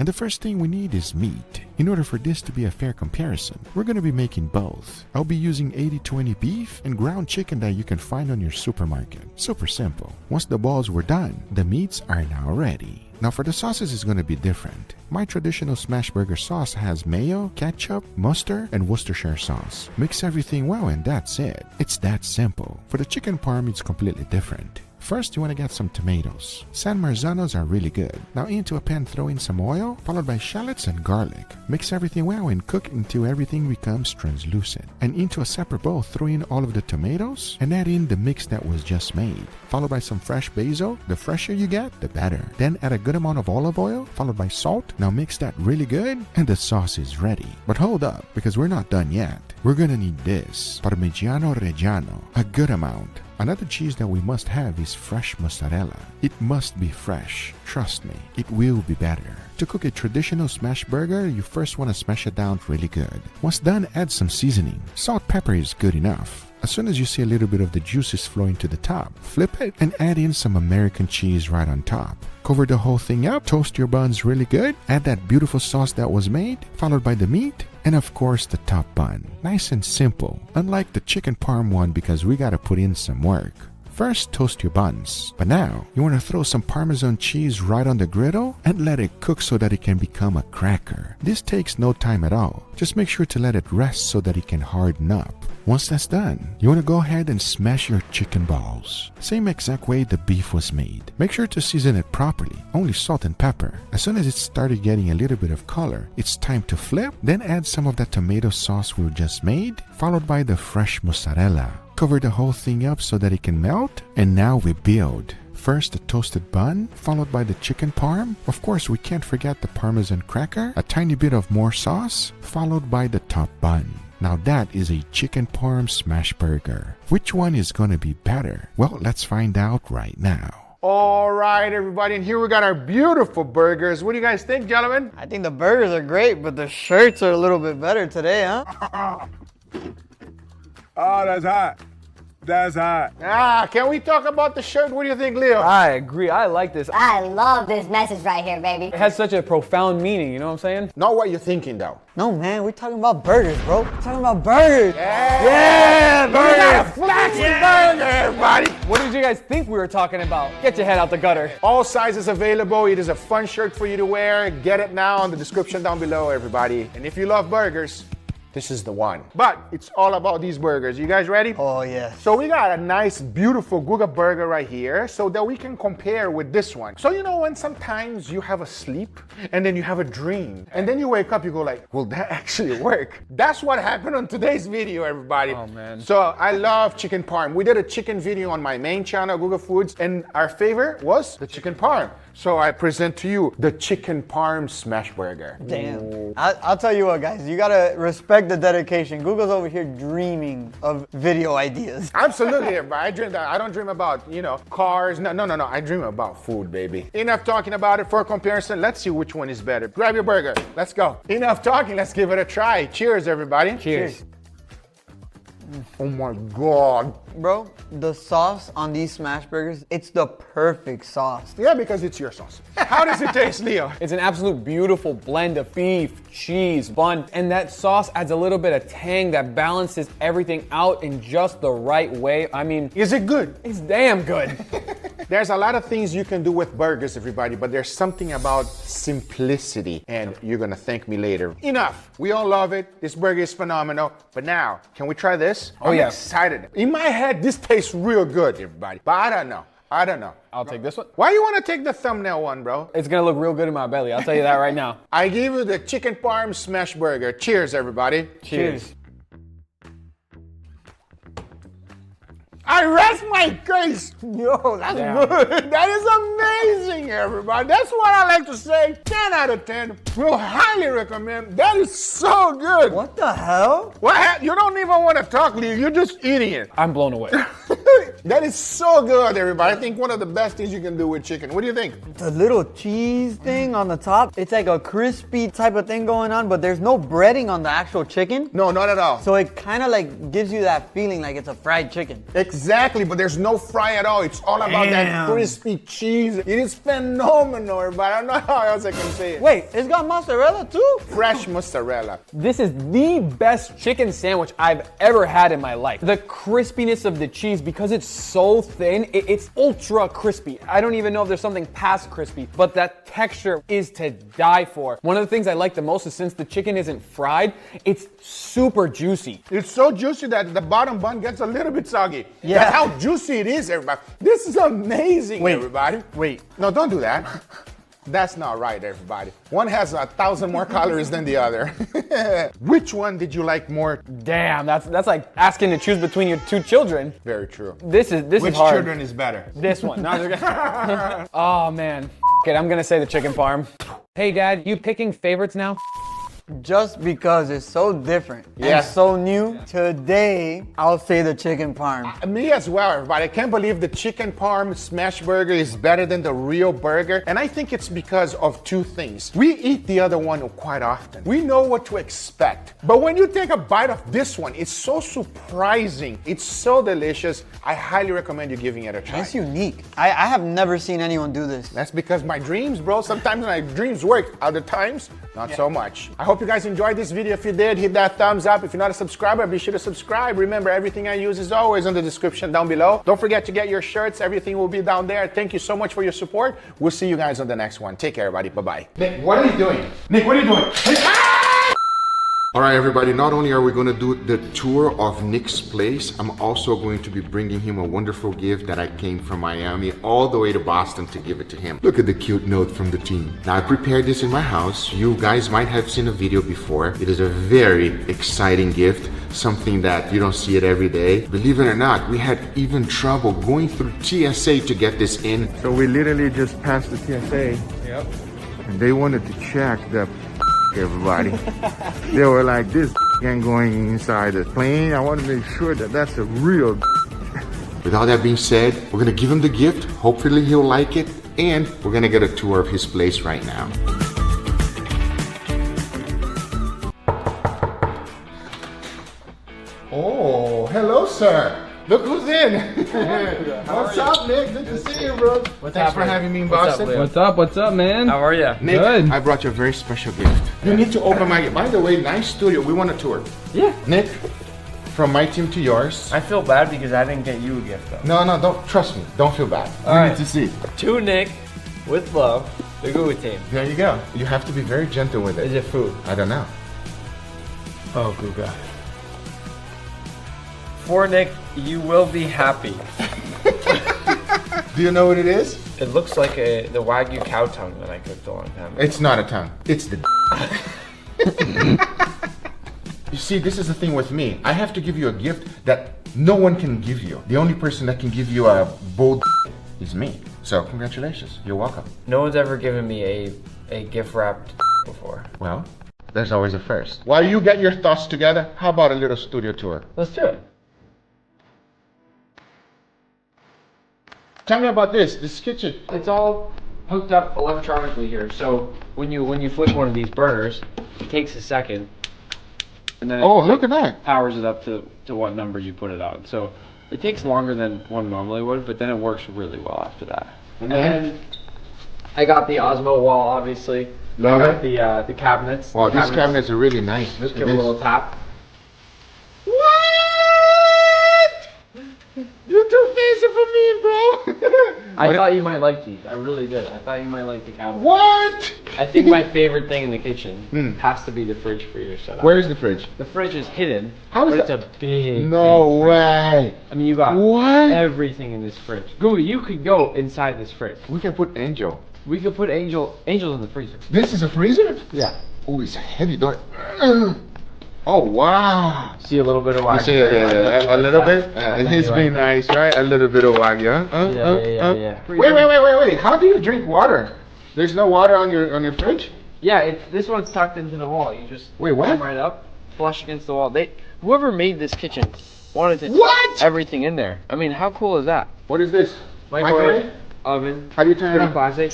And the first thing we need is meat. In order for this to be a fair comparison, we're going to be making both. I'll be using 80-20 beef and ground chicken that you can find on your supermarket. Super simple. Once the balls were done, the meats are now ready. Now for the sauces, it's going to be different. My traditional smash burger sauce has mayo, ketchup, mustard, and Worcestershire sauce. Mix everything well and that's it. It's that simple. For the chicken parm, it's completely different. First, you want to get some tomatoes. San Marzanos are really good. Now into a pan, throw in some oil, followed by shallots and garlic. Mix everything well and cook until everything becomes translucent. And into a separate bowl, throw in all of the tomatoes and add in the mix that was just made. Followed by some fresh basil. The fresher you get, the better. Then add a good amount of olive oil, followed by salt. Now mix that really good and the sauce is ready. But hold up, because we're not done yet. We're gonna need this, Parmigiano Reggiano, a good amount. Another cheese that we must have is fresh mozzarella. It must be fresh. Trust me, it will be better. To cook a traditional smash burger, you first want to smash it down really good. Once done, add some seasoning. Salt, pepper is good enough. As soon as you see a little bit of the juices flowing to the top, flip it and add in some American cheese right on top. Cover the whole thing up, toast your buns really good, add that beautiful sauce that was made, followed by the meat, and of course the top bun. Nice and simple, unlike the chicken parm one because we gotta put in some work. First, toast your buns. But now, you want to throw some Parmesan cheese right on the griddle and let it cook so that it can become a cracker. This takes no time at all. Just make sure to let it rest so that it can harden up. Once that's done, you want to go ahead and smash your chicken balls. Same exact way the beef was made. Make sure to season it properly, only salt and pepper. As soon as it started getting a little bit of color, it's time to flip, then add some of that tomato sauce we just made, followed by the fresh mozzarella. Cover the whole thing up so that it can melt, and now we build. First the toasted bun, followed by the chicken parm. Of course, we can't forget the Parmesan cracker, a tiny bit of more sauce, followed by the top bun. Now that is a chicken parm smash burger. Which one is going to be better? Well, let's find out right now. All right, everybody, and here we got our beautiful burgers. What do you guys think, gentlemen? I think the burgers are great, but the shirts are a little bit better today, huh? Oh, that's hot. That's hot. Can we talk about the shirt? What do you think, Leo? I agree. I like this. I love this message right here, baby. It has such a profound meaning, you know what I'm saying? Not what you're thinking, though. No, man, we're talking about burgers, bro. We're talking about burgers. Yeah, burgers. Flashy burger, everybody. What did you guys think we were talking about? Get your head out the gutter. All sizes available. It is a fun shirt for you to wear. Get it now in the description down below, everybody. And if you love burgers, this is the one. But it's all about these burgers. You guys ready? Oh, yeah. So we got a nice, beautiful Guga burger right here so that we can compare with this one. So you know when sometimes you have a sleep and then you have a dream and then you wake up, you go like, will that actually work? That's what happened on today's video, everybody. Oh, man. So I love chicken parm. We did a chicken video on my main channel, Guga Foods, and our favorite was the chicken parm. So I present to you the chicken parm smash burger. Damn. I'll tell you what, guys. You gotta respect the dedication. Google's over here dreaming of video ideas. Absolutely, everybody. I dream that. I don't dream about, you know, cars. No. I dream about food, baby. Enough talking about it for comparison. Let's see which one is better. Grab your burger. Let's go. Enough talking. Let's give it a try. Cheers, everybody. Cheers. Oh my God. Bro, the sauce on these smash burgers, it's the perfect sauce. Yeah, because it's your sauce. How does it taste, Leo? It's an absolute beautiful blend of beef, cheese, bun, and that sauce adds a little bit of tang that balances everything out in just the right way. I mean, Is it good? it's damn good. There's a lot of things you can do with burgers, everybody, but there's something about simplicity, and you're gonna thank me later. Enough. We all love it. This burger is phenomenal. But now, can we try this? Oh, I'm yeah. excited. In my head, this tastes real good, everybody. But I don't know. I'll take this one. Why you want to take the thumbnail one, bro? It's gonna look real good in my belly. I'll tell you that right now. I give you the chicken parm smash burger. Cheers, everybody. Cheers. I rest my case. Yo, that's Damn. good. That is amazing, everybody. That's what I like to say. 10 out of 10. We'll highly recommend. That is so good. What the hell? You don't even want to talk, Leo. You're just eating it. I'm blown away. That is so good, everybody. I think one of the best things you can do with chicken. What do you think? The little cheese thing on the top, it's like a crispy type of thing going on, but there's no breading on the actual chicken. No, not at all. So it kind of like gives you that feeling like it's a fried chicken. Exactly, but there's no fry at all. It's all about that Damn. crispy cheese. It is phenomenal, everybody. I don't know how else I can say it. Wait, it's got mozzarella too? Fresh mozzarella. This is the best chicken sandwich I've ever had in my life. The crispiness of the cheese, because it's so thin, it's ultra crispy. I don't even know if there's something past crispy, but that texture is to die for. One of the things I like the most is since the chicken isn't fried, it's super juicy. It's so juicy that the bottom bun gets a little bit soggy. Yeah. That's how juicy it is, everybody. This is amazing, Wait. everybody. Wait. No, don't do that. That's not right, everybody. One has 1,000 more calories than the other. Which one did you like more? Damn, that's like asking to choose between your two children. Very true. This is Which hard. children is better? This one. No, I'm just kidding. Oh man. Okay, I'm gonna say the chicken parm. Hey Dad, you picking favorites now? Just because it's so different Yeah. and so new, today I'll say the chicken parm. Me as well, everybody. I can't believe the chicken parm smash burger is better than the real burger. And I think it's because of two things. We eat the other one quite often. We know what to expect. But when you take a bite of this one, it's so surprising. It's so delicious. I highly recommend you giving it a try. It's unique. I have never seen anyone do this. That's because my dreams, bro. Sometimes my dreams work. Other times, not so much. I hope you guys enjoyed this video. If you did, hit that thumbs up. If you're not a subscriber, be sure to subscribe. Remember, everything I use is always in the description down below. Don't forget to get your shirts. Everything will be down there. Thank you so much for your support. We'll see you guys on the next one. Take care, everybody. Bye-bye. Nick, what are you doing? Nick, what are you doing? All right, everybody, not only are we going to do the tour of Nick's place, I'm also going to be bringing him a wonderful gift that I came from Miami all the way to Boston to give it to him. Look at the cute note from the team. Now, I prepared this in my house. You guys might have seen a video before. It is a very exciting gift, something that you don't see it every day. Believe it or not, we had even trouble going through TSA to get this in. So we literally just passed the TSA. Yep. And they wanted to check the everybody. They were like, this ain't going inside the plane. I want to make sure that that's a real. With all that being said, we're gonna give him the gift. Hopefully he'll like it. And we're gonna get a tour of his place right now. Oh, hello, sir. Look who's in. What's up, Nick? Good to see you, bro. Thanks for having me in Boston. What's up? What's up, man? How are you? Nick, Good. I brought you a very special gift. You need to open my gift. By the way, nice studio. We want a tour. Yeah. Nick, from my team to yours. I feel bad because I didn't get you a gift though. No, don't. Trust me. Don't feel bad. All You right. need to see. To Nick, with love, the Guga team. There you go. You have to be very gentle with Is it. it food? I don't know. Oh, Guga. For Nick, you will be happy. Do you know what it is? It looks like the Wagyu cow tongue that I cooked a long time ago. It's not a tongue. It's the. You see, this is the thing with me. I have to give you a gift that no one can give you. The only person that can give you a bold is me. So congratulations. You're welcome. No one's ever given me a gift wrapped before. Well, there's always a first. While you get your thoughts together, how about a little studio tour? Let's do it. Tell me about this kitchen. It's all hooked up electronically here. So when you flip one of these burners, it takes a second, and then Oh, look at that. powers it up to what number you put it on. So it takes longer than one normally would, but then it works really well after that. And then I got the Osmo wall, obviously. Love I got it. the cabinets. Wow, The these cabinets are really nice. Just Look give at it a this. little tap. You're too fancy for me, bro. I thought you might like these. I really did. I thought you might like the cabinets. What? I think my favorite thing in the kitchen Hmm. has to be the fridge for your setup. Where is the fridge? The fridge is hidden, How is but that? it's a big. No way. I mean, you got What? everything in this fridge. Guga, you could go inside this fridge. We can put Angel. We could put angels in the freezer. This is a freezer? Yeah. Oh, it's a heavy door. Oh, wow. See a little bit of You wagyu. see a little bit? It's been nice, right? A little bit of wagyu. Yeah. Wait. How do you drink water? There's no water on your fridge? Yeah, this one's tucked into the wall. You just Wait, what? come right up, flush against the wall. Whoever made this kitchen wanted to What? everything in there. I mean, how cool is that? What is this? Microwave, oven, How do you turn it pretty on? classic.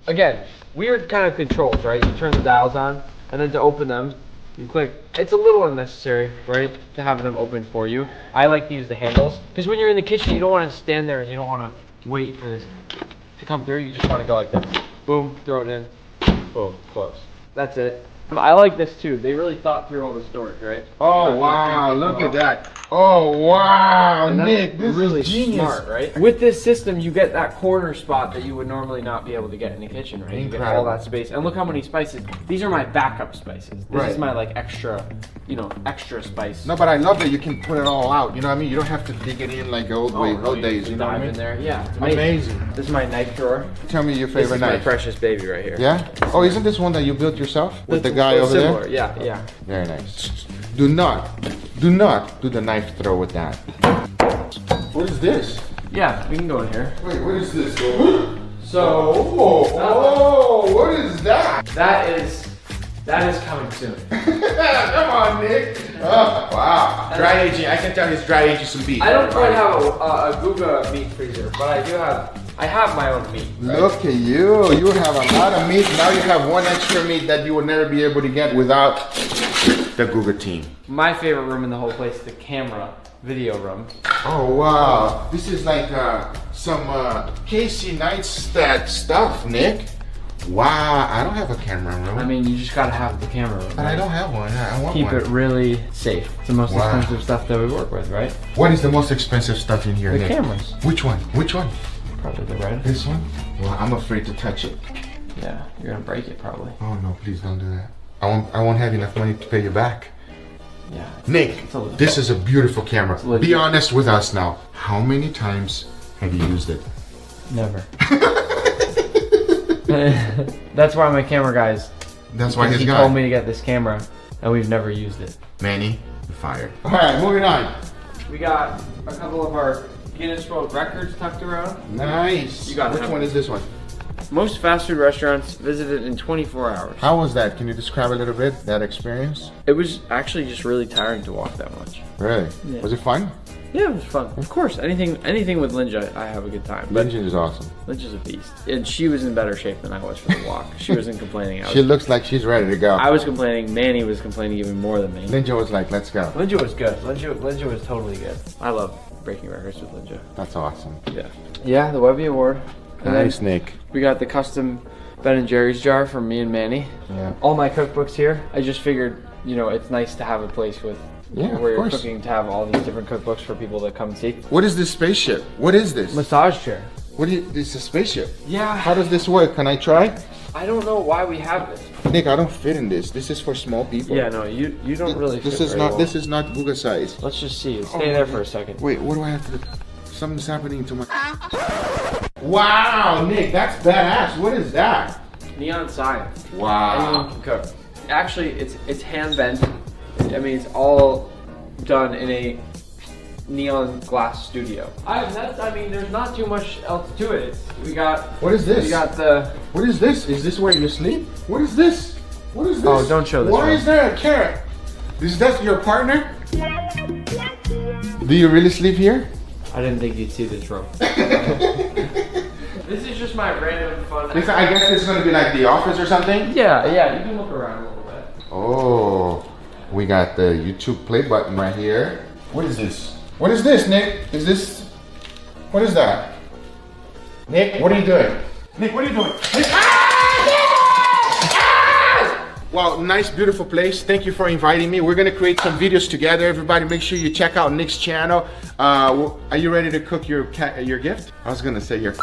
Again, weird kind of controls, right? You turn the dials on, and then to open them, you click. It's a little unnecessary, right, to have them open for you. I like to use the handles, because when you're in the kitchen, you don't want to stand there and you don't want to wait for this to come through. You just want to go like this. Boom, throw it in. Boom, close. That's it. I like this too. They really thought through all the storage, right? Oh, wow. Look at that. Oh, wow. And that's Nick, this really is genius. smart, right? With this system, you get that corner spot that you would normally not be able to get in the kitchen, right? You get all Incredible. that space. And look how many spices. These are my backup spices. This Right. is my like extra spice. No, but I love that you can put it all out. You know what I mean? You don't have to dig it in like the old you days. just You know what I dive mean? in there. Yeah, it's Amazing. This is my knife drawer. Tell me your This favorite is my knife. precious baby right here. Yeah? Oh, isn't this one that you built yourself with the guy over Similar. there? Yeah. Very nice. Do not do the knife throw with that. What is this? Yeah, we can go in here. Wait, what is this? So Oh, what is that? that is coming soon. Come on, Nick. Oh, wow. Dry aging. I can tell he's dry aging some beef. I don't quite have a Guga meat freezer, but I have my own meat. Right? Look at you. You have a lot of meat. Now you have one extra meat that you would never be able to get without the Guga team. My favorite room in the whole place, the camera video room. Oh, wow. This is like some Casey Neistat stuff, Nick. Wow. I don't have a camera room. I mean, you just gotta have the camera room. But I don't have one. I want Keep one. it really safe. It's the most Wow. expensive stuff that we work with, right? What is the most expensive stuff in here, The Nick? cameras. Which one? Which one? Probably the red. This one? Well, I'm afraid to touch it. Yeah, you're gonna break it probably. Oh no, please don't do that. I won't have enough money to pay you back. Yeah. Nick, a legit- this is a beautiful camera. legit. Be honest with us now. How many times have you used it? Never. That's why my camera guys. That's why his He guy. told me to get this camera, and we've never used it. Manny, you're fired. All right, moving on. We got a couple of our Guinness World Records tucked around. Nice. You got Which them. one is this one? Most fast food restaurants visited in 24 hours. How was that? Can you describe a little bit that experience? It was actually just really tiring to walk that much. Really? Yeah. Was it fun? Yeah, it was fun. Of course, anything with Linja, I have a good time. But Lincoln is awesome. Linja's a beast, and she was in better shape than I was for the walk. She wasn't complaining. She looks like she's ready to go. I was complaining. Manny was complaining even more than me. Linja was like, let's go. Linja was good. Linja was totally good. I love breaking records with Ninja. That's awesome. Yeah. Yeah, the Webby Award. And Nice, then Nick. we got the custom Ben & Jerry's jar from me and Manny. Yeah. All my cookbooks here. I just figured, you know, it's nice to have a place with where you're cooking, to have all these different cookbooks for people to come see. What is this spaceship? What is this? Massage chair. This is a spaceship? Yeah. How does this work? Can I try? I don't know why we have this. Nick, I don't fit in this. This is for small people. Yeah, no, you don't really fit very well. This is not Guga size. Let's just see. Stay there for a second. Wait, what do I have to do? Something's happening to my... Wow, Nick, that's badass. What is that? Neon sign. Wow. Anyone can cook. Actually, it's hand bent. I mean, it's all done in a neon glass studio. I mean, there's not too much else to it. We got. What is this? We got the. What is this? Is this where you sleep? What is this? What is this? Oh, don't show this. Why is there a carrot? Is that your partner? Do you really sleep here? I didn't think you'd see this room. This is just my random fun. I guess it's gonna be like The Office or something? Yeah, you can look around a little bit. Oh, we got the YouTube play button right here. What is this? What is this, Nick? What is that? Nick, what are you doing? Nick, what are you doing? Nick, Wow, nice, beautiful place. Thank you for inviting me. We're gonna create some videos together. Everybody, make sure you check out Nick's channel. Are you ready to cook your gift? I was gonna say your.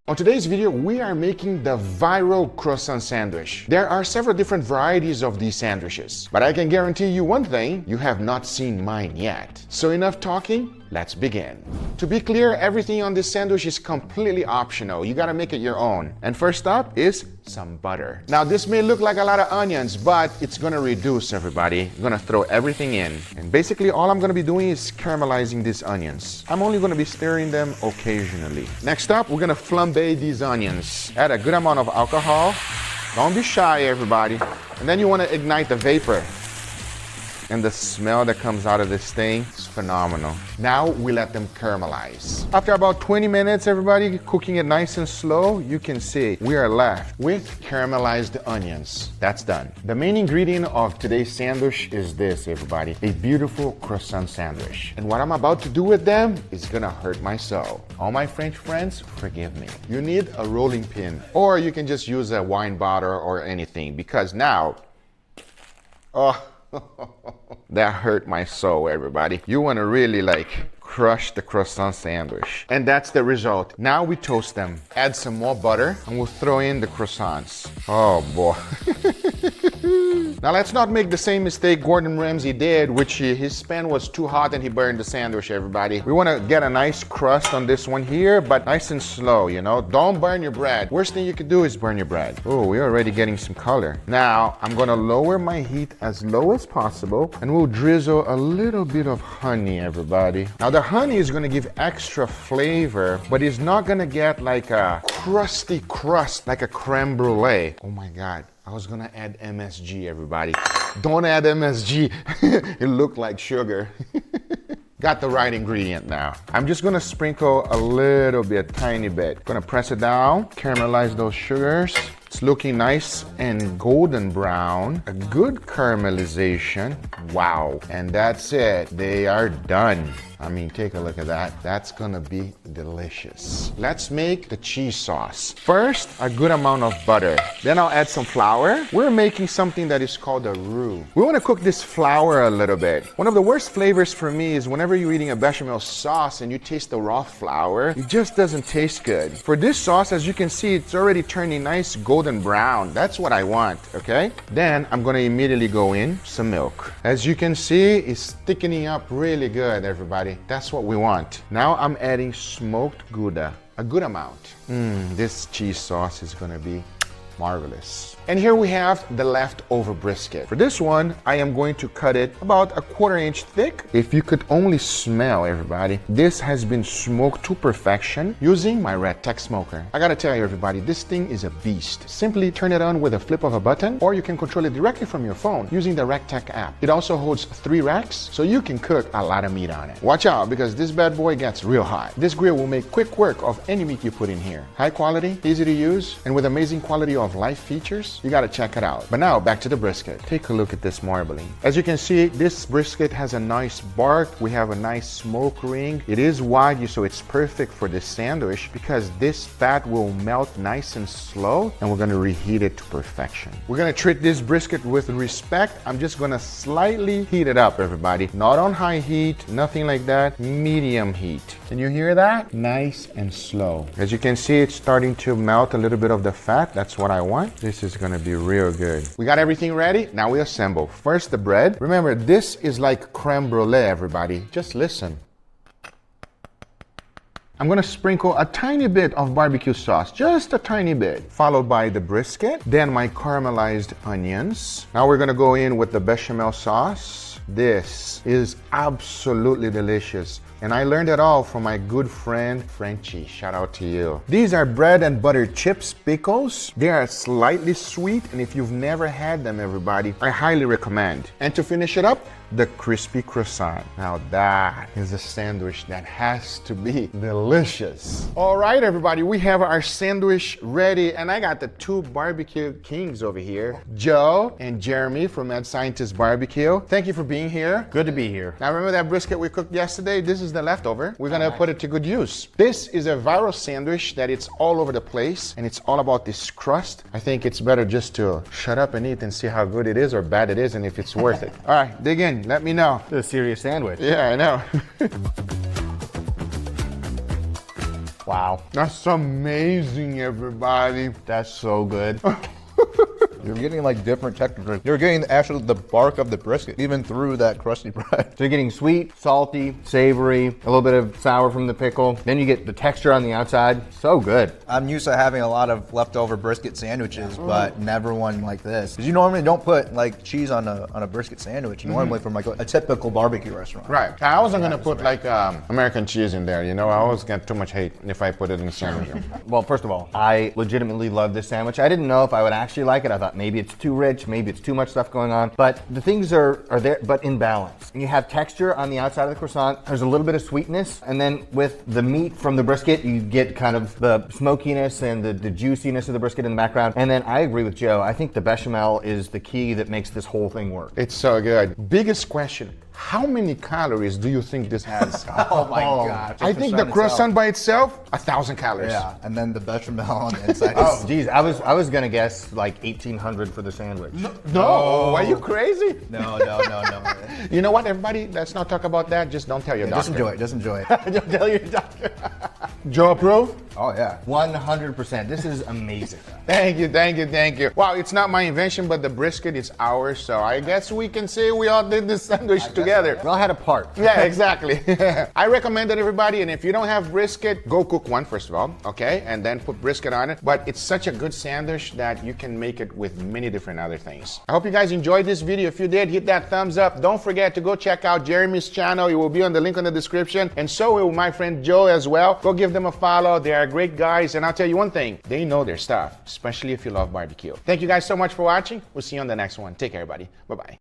On today's video, we are making the viral croissant sandwich. There are several different varieties of these sandwiches, but I can guarantee you one thing, you have not seen mine yet. So enough talking, let's begin. To be clear, everything on this sandwich is completely optional. You gotta make it your own. And first up is some butter. Now this may look like a lot of onions, but it's gonna reduce, everybody. I'm gonna throw everything in. And basically all I'm gonna be doing is caramelizing these onions. I'm only gonna be stirring them occasionally. Next up, we're gonna flambe these onions. Add a good amount of alcohol. Don't be shy, everybody. And then you wanna ignite the vapor. And the smell that comes out of this thing is phenomenal. Now we let them caramelize. After about 20 minutes, everybody, cooking it nice and slow, you can see we are left with caramelized onions. That's done. The main ingredient of today's sandwich is this, everybody, a beautiful croissant sandwich. And what I'm about to do with them is gonna hurt my soul. All my French friends, forgive me. You need a rolling pin, or you can just use a wine bottle or anything, because now, that hurt my soul, everybody. You want to really crush the croissant sandwich. And that's the result. Now we toast them. Add some more butter and we'll throw in the croissants. Oh boy. Now let's not make the same mistake Gordon Ramsay did, which his pan was too hot and he burned the sandwich, everybody. We want to get a nice crust on this one here, but nice and slow, you know? Don't burn your bread. Worst thing you could do is burn your bread. Oh, we're already getting some color. Now, I'm going to lower my heat as low as possible and we'll drizzle a little bit of honey, everybody. Now the honey is going to give extra flavor, but it's not going to get like a crusty crust, like a creme brulee. Oh my God. I was gonna add MSG, everybody. Don't add MSG. It looked like sugar. Got the right ingredient now. I'm just gonna sprinkle a little bit, tiny bit. Gonna press it down, caramelize those sugars. It's looking nice and golden brown. A good caramelization. Wow. And that's it. They are done. I mean, take a look at that. That's gonna be delicious. Let's make the cheese sauce. First, a good amount of butter. Then I'll add some flour. We're making something that is called a roux. We wanna cook this flour a little bit. One of the worst flavors for me is whenever you're eating a bechamel sauce and you taste the raw flour, it just doesn't taste good. For this sauce, as you can see, it's already turning nice golden brown. That's what I want, okay? Then I'm gonna immediately go in some milk. As you can see, it's thickening up really good, everybody. That's what we want. Now I'm adding smoked Gouda, a good amount. This cheese sauce is gonna be marvelous. And here we have the leftover brisket. For this one, I am going to cut it about 1/4 inch thick. If you could only smell, everybody, this has been smoked to perfection using my Red Tech smoker. I gotta tell you, everybody, this thing is a beast. Simply turn it on with a flip of a button, or you can control it directly from your phone using the Red Tech app. It also holds 3 racks, so you can cook a lot of meat on it. Watch out, because this bad boy gets real hot. This grill will make quick work of any meat you put in here. High quality, easy to use, and with amazing quality of of life features, you gotta check it out. But now, back to the brisket. Take a look at this marbling. As you can see, this brisket has a nice bark. We have a nice smoke ring. It is wagyu, so it's perfect for this sandwich because this fat will melt nice and slow, and we're gonna reheat it to perfection. We're gonna treat this brisket with respect. I'm just gonna slightly heat it up, everybody. Not on high heat, nothing like that. Medium heat. Can you hear that? Nice and slow. As you can see, it's starting to melt a little bit of the fat. That's what I want. This is gonna be real good. We got everything ready. Now we assemble. First, the bread. Remember, this is like creme brulee, everybody. Just listen. I'm gonna sprinkle a tiny bit of barbecue sauce, just a tiny bit, followed by the brisket, then my caramelized onions. Now we're gonna go in with the bechamel sauce. This is absolutely delicious. And I learned it all from my good friend, Frenchie. Shout out to you. These are bread and butter chips pickles. They are slightly sweet, and if you've never had them, everybody, I highly recommend. And to finish it up, the crispy croissant. Now that is a sandwich that has to be delicious. All right, everybody, we have our sandwich ready, and I got the two barbecue kings over here, Joe and Jeremy from Mad Scientist Barbecue. Thank you for being here. Good to be here. Now remember that brisket we cooked yesterday? This is the leftover. We're gonna put it to good use. This is a viral sandwich that it's all over the place, and it's all about this crust. I think it's better just to shut up and eat and see how good it is or bad it is and if it's worth it. All right, dig in. Let me know. It's a serious sandwich. Yeah, I know. Wow. That's amazing, everybody. That's so good. You're getting like different textures. You're getting actually the bark of the brisket, even through that crusty bread. So you're getting sweet, salty, savory, a little bit of sour from the pickle. Then you get the texture on the outside. So good. I'm used to having a lot of leftover brisket sandwiches, but never one like this. Because you normally don't put like cheese on a brisket sandwich. Normally from like a typical barbecue restaurant. Right. I wasn't gonna put like American cheese in there. You know, I always get too much hate if I put it in a sandwich. Well, first of all, I legitimately love this sandwich. I didn't know if I would actually like it. I thought maybe it's too rich, maybe it's too much stuff going on, but the things are there, but in balance. And you have texture on the outside of the croissant. There's a little bit of sweetness, and then with the meat from the brisket, you get kind of the smokiness and the juiciness of the brisket in the background. And then I agree with Joe. I think the bechamel is the key that makes this whole thing work. It's so good. Biggest question. How many calories do you think this has? Oh my gosh. I think the croissant by itself, 1,000 calories. Yeah, and then the bechamel on the inside. Oh, geez, I was gonna guess like 1,800 for the sandwich. No, are you crazy? No. You know what, everybody? Let's not talk about that. Just don't tell your doctor. Just enjoy it. Don't tell your doctor. Joe approve? Oh yeah. 100%. This is amazing. Thank you. Wow, it's not my invention, but the brisket is ours, so I guess we can say we all did this sandwich together. We all had a part. Yeah, exactly. I recommend it, everybody, and if you don't have brisket, go cook one first of all, okay? And then put brisket on it. But it's such a good sandwich that you can make it with many different other things. I hope you guys enjoyed this video. If you did, hit that thumbs up. Don't forget to go check out Jeremy's channel. It will be on the link in the description. And so will my friend Joe as well. Go give them a follow. They are great guys, and I'll tell you one thing, they know their stuff, especially if you love barbecue. Thank you guys so much for watching. We'll see you on the next one. Take care, everybody. Bye-bye.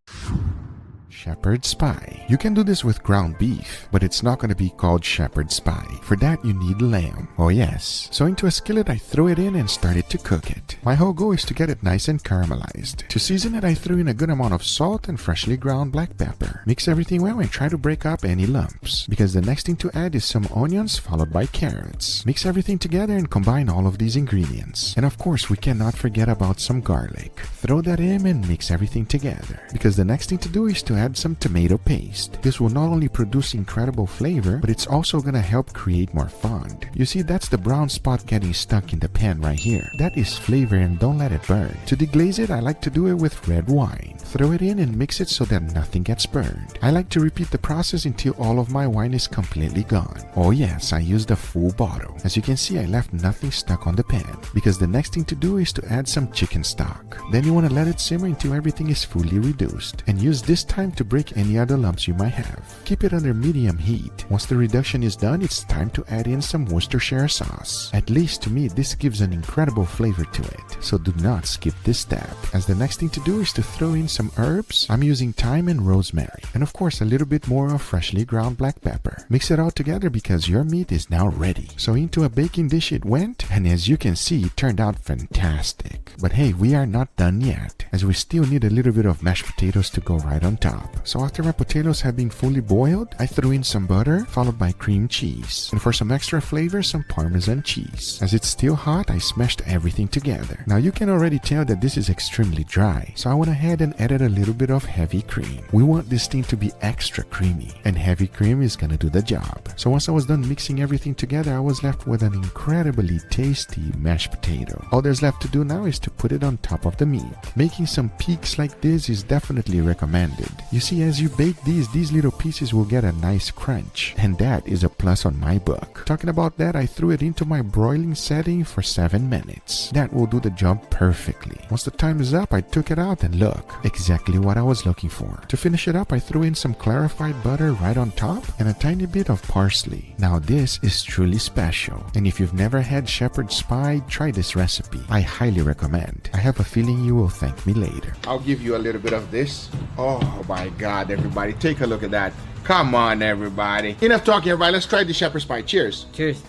Shepherd's pie. You can do this with ground beef, but it's not going to be called shepherd's pie. For that, you need lamb. Oh yes. So into a skillet, I threw it in and started to cook it. My whole goal is to get it nice and caramelized. To season it, I threw in a good amount of salt and freshly ground black pepper. Mix everything well and try to break up any lumps, because the next thing to add is some onions followed by carrots. Mix everything together and combine all of these ingredients. And of course, we cannot forget about some garlic. Throw that in and mix everything together, because the next thing to do is to add some tomato paste. This will not only produce incredible flavor, but it's also gonna help create more fond. You see, that's the brown spot getting stuck in the pan right here. That is flavor, and don't let it burn. To deglaze it, I like to do it with red wine. Throw it in and mix it so that nothing gets burned. I like to repeat the process until all of my wine is completely gone. Oh yes, I used a full bottle. As you can see, I left nothing stuck on the pan, because the next thing to do is to add some chicken stock. Then you want to let it simmer until everything is fully reduced, and use this time time to break any other lumps you might have. Keep it under medium heat. Once the reduction is done, it's time to add in some Worcestershire sauce. At least to me, this gives an incredible flavor to it, so do not skip this step, as the next thing to do is to throw in some herbs. I'm using thyme and rosemary, and of course a little bit more of freshly ground black pepper. Mix it all together because your meat is now ready. So into a baking dish it went, and as you can see, it turned out fantastic. But hey, we are not done yet, as we still need a little bit of mashed potatoes to go right on top. So after my potatoes have been fully boiled, I threw in some butter, followed by cream cheese, and for some extra flavor, some Parmesan cheese. As it's still hot, I smashed everything together. Now you can already tell that this is extremely dry, so I went ahead and added a little bit of heavy cream. We want this thing to be extra creamy, and heavy cream is gonna do the job. So once I was done mixing everything together, I was left with an incredibly tasty mashed potato. All there's left to do now is to put it on top of the meat. Making some peaks like this is definitely recommended. You see, as you bake these little pieces will get a nice crunch, and that is a plus on my book. Talking about that, I threw it into my broiling setting for 7 minutes. That will do the job perfectly. Once the time is up, I took it out and look, exactly what I was looking for. To finish it up, I threw in some clarified butter right on top and a tiny bit of parsley. Now this is truly special, and if you've never had shepherd's pie, try this recipe. I highly recommend. I have a feeling you will thank me later. I'll give you a little bit of this. Oh my God, everybody, take a look at that. Come on, everybody. Enough talking, everybody. Let's try the shepherd's pie. Cheers. Cheers.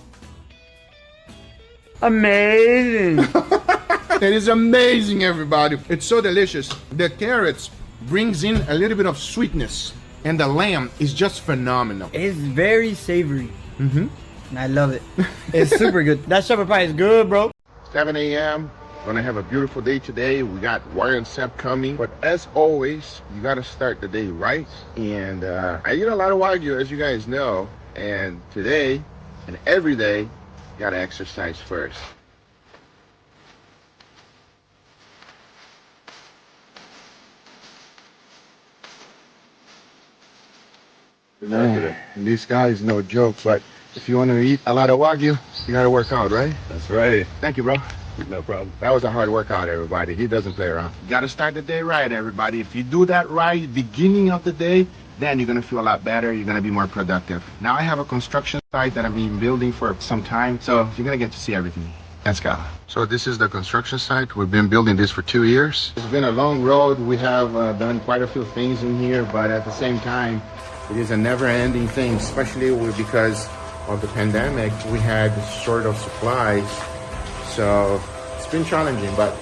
Amazing. It is amazing, everybody. It's so delicious. The carrots brings in a little bit of sweetness, and the lamb is just phenomenal. It's very savory. And I love it. It's super good. That shepherd pie is good, bro. 7 a.m. Gonna have a beautiful day today. We got Warren Sapp coming, but as always, you gotta start the day right. And I eat a lot of Wagyu, as you guys know. And today and every day, you gotta exercise first. Man, this guy is no joke, but if you want to eat a lot of Wagyu, you gotta work out, right? That's right. Thank you, bro. No problem. That was a hard workout, everybody. He doesn't play around. You gotta start the day right, everybody. If you do that right, beginning of the day, then you're gonna feel a lot better. You're gonna be more productive. Now I have a construction site that I've been building for some time, so you're gonna get to see everything. Let's go. So this is the construction site. We've been building this for 2 years. It's been a long road. We have done quite a few things in here, but at the same time, it is a never-ending thing, especially because of the pandemic. We had short of supplies. So it's been challenging, but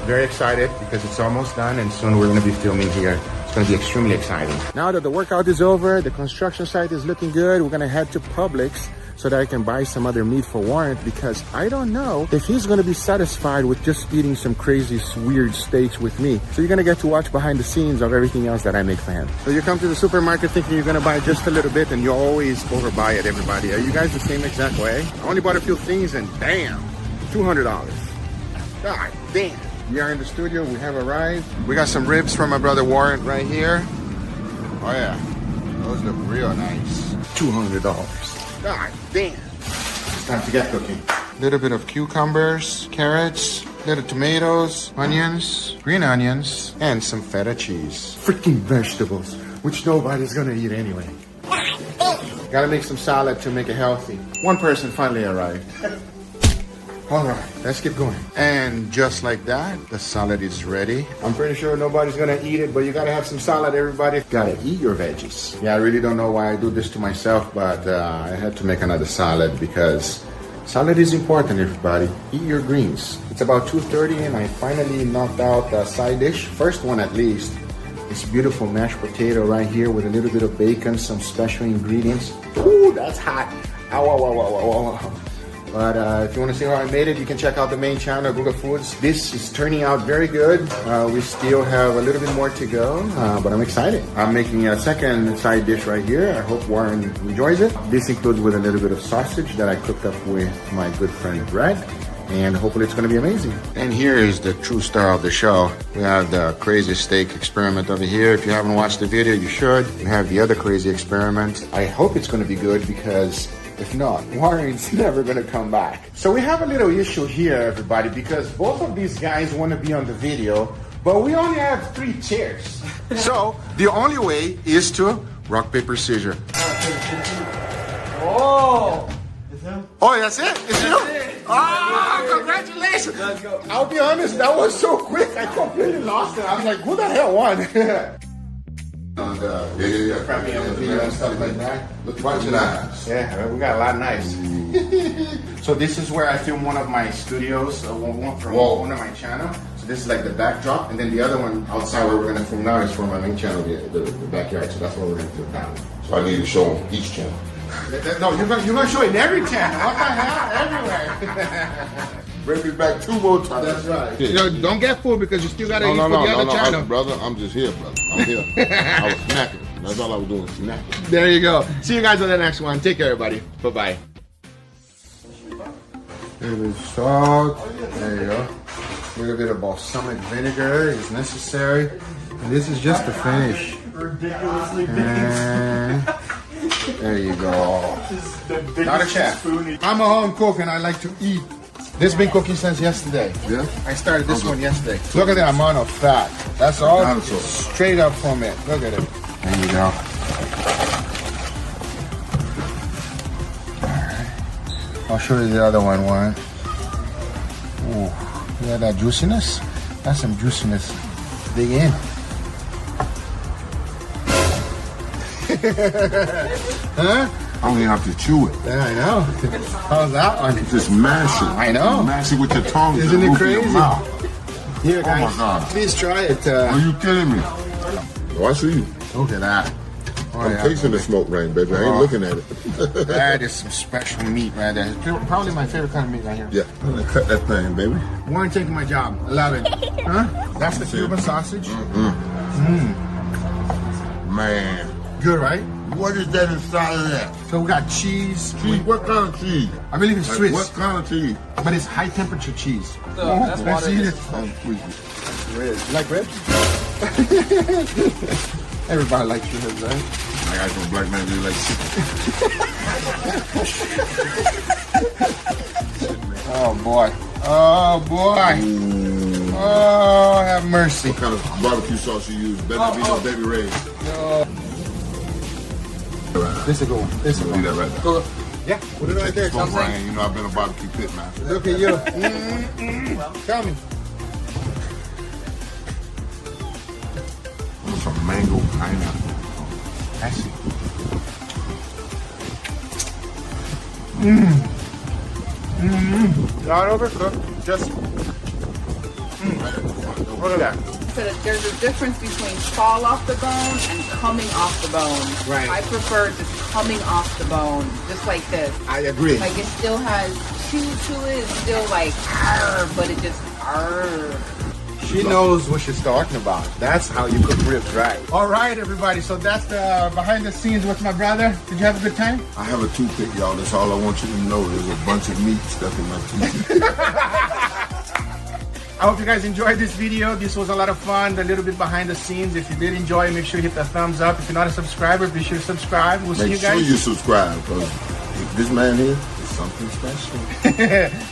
very excited because it's almost done, and soon we're going to be filming here. It's going to be extremely exciting. Now that the workout is over, the construction site is looking good, we're going to head to Publix so that I can buy some other meat for Warren, because I don't know if he's going to be satisfied with just eating some crazy, weird steaks with me. So you're going to get to watch behind the scenes of everything else that I make for him. So you come to the supermarket thinking you're going to buy just a little bit, and you always overbuy it, everybody. Are you guys the same exact way? I only bought a few things, and bam! $200. God damn. We are in the studio. We have arrived. We got some ribs from my brother Warren right here. Oh yeah, those look real nice. $200. God damn. It's time to get cooking. A little bit of cucumbers, carrots, little tomatoes, onions, green onions, and some feta cheese. Freaking vegetables, which nobody's gonna eat anyway. Gotta make some salad to make it healthy. One person finally arrived. All right, let's keep going. And just like that, the salad is ready. I'm pretty sure nobody's gonna eat it, but you gotta have some salad, everybody. Gotta eat your veggies. Yeah, I really don't know why I do this to myself, but I had to make another salad because salad is important, everybody. Eat your greens. It's about 2:30 and I finally knocked out the side dish. First one at least. This beautiful mashed potato right here with a little bit of bacon, some special ingredients. Ooh, that's hot. Ow, ow, ow, ow, ow, ow. But if you want to see how I made it, you can check out the main channel, Guga Foods. This is turning out very good. We still have a little bit more to go, but I'm excited. I'm making a second side dish right here. I hope Warren enjoys it. This includes with a little bit of sausage that I cooked up with my good friend Brad. And hopefully it's going to be amazing. And here is the true star of the show. We have the crazy steak experiment over here. If you haven't watched the video, you should. We have the other crazy experiment. I hope it's going to be good because if not, Warren's never gonna come back. So we have a little issue here, everybody, because both of these guys want to be on the video, but we only have 3 chairs. So the only way is to rock, paper, scissors. Oh! Oh, that's it? It's you? Oh, congratulations! I'll be honest, that was so quick. I completely lost it. I was like, who the hell won? Prep me up with video and stuff like that. Watch your eyes. Yeah, we got a lot of knives. So this is where I film one of my studios, one from one of my channel. So this is like the backdrop, and then the other one outside where we're gonna film now is from my main channel, the backyard. So that's what we're gonna film now. So I need to show them each channel. No, you're gonna show it in every channel. What the hell? Everywhere. Bring me back 2 more times. That's right. You know, don't get full because you still gotta eat for the other channel. Brother, I'm just here, brother. I'm here. I was snacking. That's all I was doing, snacking. There you go. See you guys on the next one. Take care, everybody. Bye-bye. A little bit of salt. There you go. A little bit of balsamic vinegar is necessary. And this is just the finish. Ridiculously big. There you go. Not a chef. I'm a home cook and I like to eat. This been cooking since yesterday. Yeah? I started this one yesterday. Look at the amount of fat. That's all straight up from it. Look at it. There you go. Alright. I'll show you the other one. Ooh. You got that juiciness? That's some juiciness. Dig in. Huh? I don't even have to chew it. Yeah, I know. How's that one? Just mash it. I know. Mash it with your tongue. Isn't it crazy? Here, guys. Oh my God. Please try it. Are you kidding me? Oh, I see you. Look at that. Oh, I'm tasting the smoke rain, baby. I ain't looking at it. That is some special meat right there. Probably my favorite kind of meat right here. Yeah, I'm gonna cut that thing, baby. Warren taking my job. I love it. Huh? That's the Cuban sausage. Man. Good, right? What is that inside of that? So we got cheese. Cheese? What kind of cheese? I believe it's Swiss. What kind of cheese? But it's high temperature cheese. That's Let's eat it. Ribs. You like ribs? Everybody likes ribs, right? I got some black man who like chicken. Oh boy. Oh boy. Ooh. Oh, have mercy. What kind of barbecue sauce you use? Better be no Baby Ray's. This is a good one. This is a good one. Do that right there. Yeah, put it right there. Smoke rain. You know I've been a barbecue pit master. Look at you. Tell me. Some mango pineapple. I see. Not overcooked. Just. Look at that. So there's a difference between fall off the bone and coming off the bone. Right. I prefer just coming off the bone, just like this. I agree. Like it still has chew to it. It's still like arr, but it just arr. She knows what she's talking about. That's how you cook ribs right. All right, everybody. So that's the behind the scenes with my brother. Did you have a good time? I have a toothpick, y'all. That's all I want you to know. There's a bunch of meat stuck in my teeth. I hope you guys enjoyed this video. This was a lot of fun, a little bit behind the scenes. If you did enjoy, make sure you hit the thumbs up. If you're not a subscriber, be sure to subscribe. We'll see you guys. Make sure you subscribe, because this man here is something special.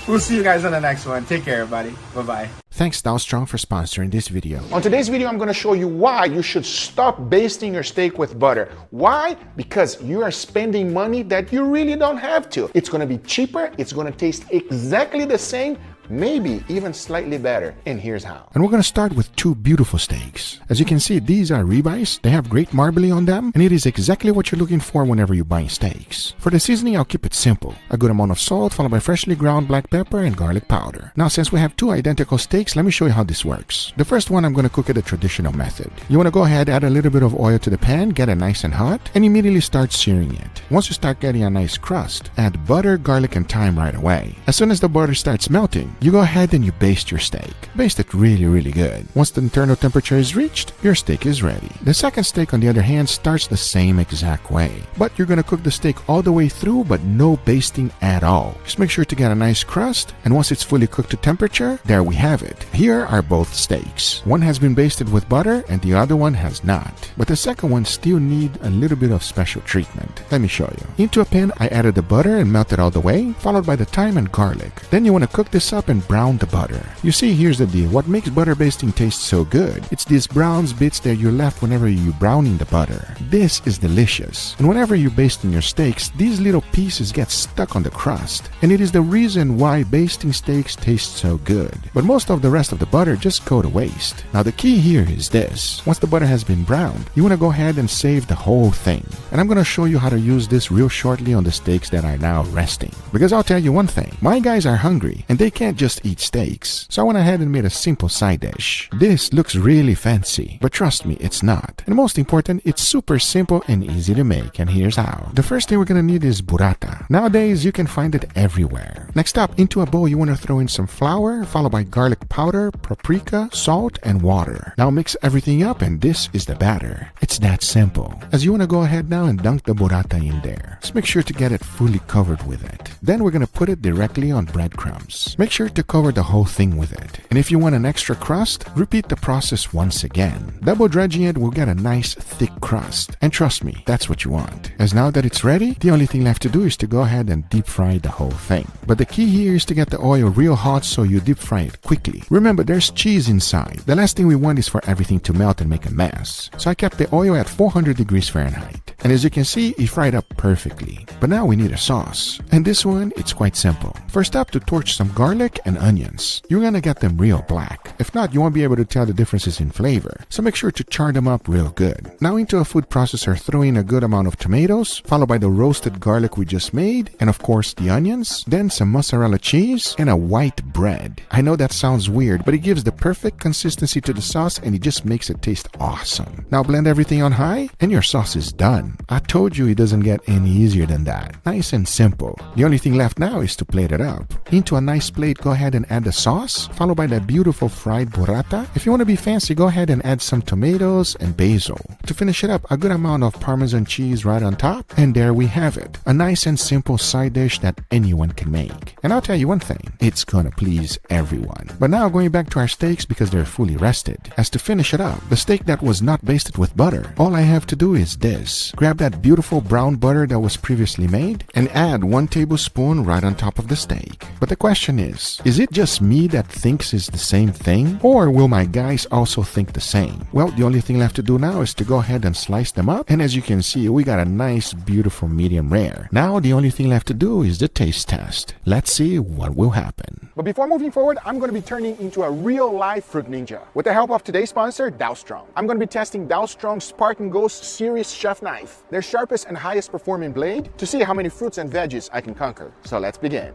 We'll see you guys on the next one. Take care, everybody. Bye-bye. Thanks Strong for sponsoring this video. On today's video, I'm going to show you why you should stop basting your steak with butter. Why? Because you are spending money that you really don't have to. It's going to be cheaper. It's going to taste exactly the same, maybe even slightly better. And here's how. And we're going to start with 2 beautiful steaks. As you can see, these are ribeyes. They have great marbling on them, and it is exactly what you're looking for whenever you buy steaks. For the seasoning, I'll keep it simple. A good amount of salt, followed by freshly ground black pepper and garlic powder. Now, since we have 2 identical steaks, let me show you how this works. The first one, I'm going to cook it the traditional method. You want to go ahead, add a little bit of oil to the pan, get it nice and hot, and immediately start searing it. Once you start getting a nice crust, add butter, garlic, and thyme right away. As soon as the butter starts melting, you go ahead and you baste your steak. Baste it really good. Once the internal temperature is reached, your steak is ready. The second steak, on the other hand, starts the same exact way. But you're going to cook the steak all the way through, but no basting at all. Just make sure to get a nice crust, and once it's fully cooked to temperature, there we have it. Here are both steaks. One has been basted with butter, and the other one has not. But the second one still needs a little bit of special treatment. Let me show you. Into a pan, I added the butter and melted all the way, followed by the thyme and garlic. Then you want to cook this up up and brown the butter. You see, here's the deal. What makes butter basting taste so good? It's these brown bits that you're left whenever you're browning the butter. This is delicious. And whenever you're basting your steaks, these little pieces get stuck on the crust. And it is the reason why basting steaks taste so good. But most of the rest of the butter just go to waste. Now the key here is this. Once the butter has been browned, you want to go ahead and save the whole thing. And I'm going to show you how to use this real shortly on the steaks that are now resting. Because I'll tell you one thing, my guys are hungry and they can't just eat steaks. So I went ahead and made a simple side dish. This looks really fancy, but trust me, it's not. And most important, it's super simple and easy to make, and here's how. The first thing we're going to need is burrata. Nowadays, you can find it everywhere. Next up, into a bowl, you want to throw in some flour, followed by garlic powder, paprika, salt, and water. Now mix everything up, and this is the batter. It's that simple. As you want to go ahead now and dunk the burrata in there. Just make sure to get it fully covered with it. Then we're going to put it directly on breadcrumbs. Make sure to cover the whole thing with it. And if you want an extra crust, repeat the process once again. Double dredging it will get a nice thick crust. And trust me, that's what you want. As now that it's ready, the only thing left to do is to go ahead and deep fry the whole thing. But the key here is to get the oil real hot so you deep fry it quickly. Remember, there's cheese inside. The last thing we want is for everything to melt and make a mess. So I kept the oil at 400 degrees Fahrenheit. And as you can see, it fried up perfectly. But now we need a sauce. And this one, it's quite simple. First up, to torch some garlic and onions. You're gonna get them real black. If not, you won't be able to tell the differences in flavor. So make sure to char them up real good. Now into a food processor, throw in a good amount of tomatoes, followed by the roasted garlic we just made, and of course the onions, then some mozzarella cheese, and a white bread. I know that sounds weird, but it gives the perfect consistency to the sauce and it just makes it taste awesome. Now blend everything on high, and your sauce is done. I told you it doesn't get any easier than that. Nice and simple. The only thing left now is to plate it up. Into a nice plate, go ahead and add the sauce, followed by that beautiful fried burrata. If you want to be fancy, go ahead and add some tomatoes and basil. To finish it up, a good amount of Parmesan cheese right on top, and there we have it. A nice and simple side dish that anyone can make. And I'll tell you one thing, it's gonna please everyone. But now going back to our steaks because they're fully rested. As to finish it up, the steak that was not basted with butter, all I have to do is this. Grab that beautiful brown butter that was previously made and add 1 tablespoon right on top of the steak. But the question is it just me that thinks it's the same thing? Or will my guys also think the same? Well, the only thing left to do now is to go ahead and slice them up. And as you can see, we got a nice, beautiful medium rare. Now, the only thing left to do is the taste test. Let's see what will happen. But before moving forward, I'm going to be turning into a real-life fruit ninja. With the help of today's sponsor, Dowstrong. I'm going to be testing Dowstrong's Spartan Ghost Series Chef Knife, their sharpest and highest performing blade, to see how many fruits and veggies I can conquer. So let's begin.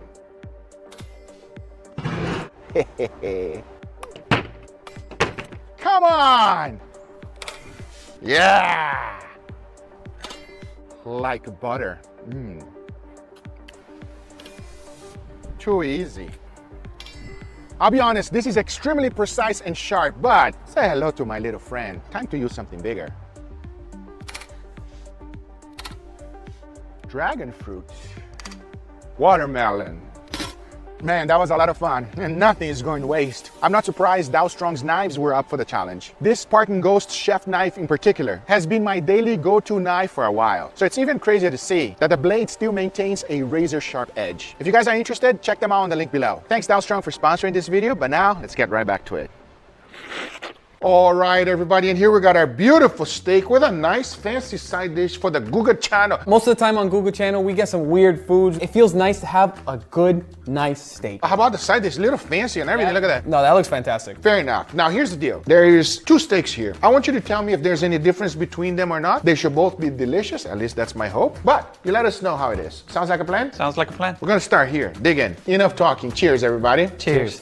Come on! Yeah! Like butter. Too easy. I'll be honest, this is extremely precise and sharp, but say hello to my little friend. Time to use something bigger. Dragon fruit. Watermelon. Man, that was a lot of fun, and nothing is going to waste. I'm not surprised Dowstrong's knives were up for the challenge. This Spartan Ghost chef knife in particular has been my daily go-to knife for a while. So it's even crazier to see that the blade still maintains a razor-sharp edge. If you guys are interested, check them out on the link below. Thanks Dowstrong for sponsoring this video, but now let's get right back to it. All right, everybody, and here we got our beautiful steak with a nice fancy side dish for the Guga channel. Most of the time on Guga channel, we get some weird foods. It feels nice to have a good, nice steak. How about the side dish? A little fancy and everything. Look at that. No, that looks fantastic. Fair enough. Now, here's the deal. There's 2 steaks here. I want you to tell me if there's any difference between them or not. They should both be delicious. At least that's my hope. But you let us know how it is. Sounds like a plan? Sounds like a plan. We're going to start here. Dig in. Enough talking. Cheers, everybody. Cheers.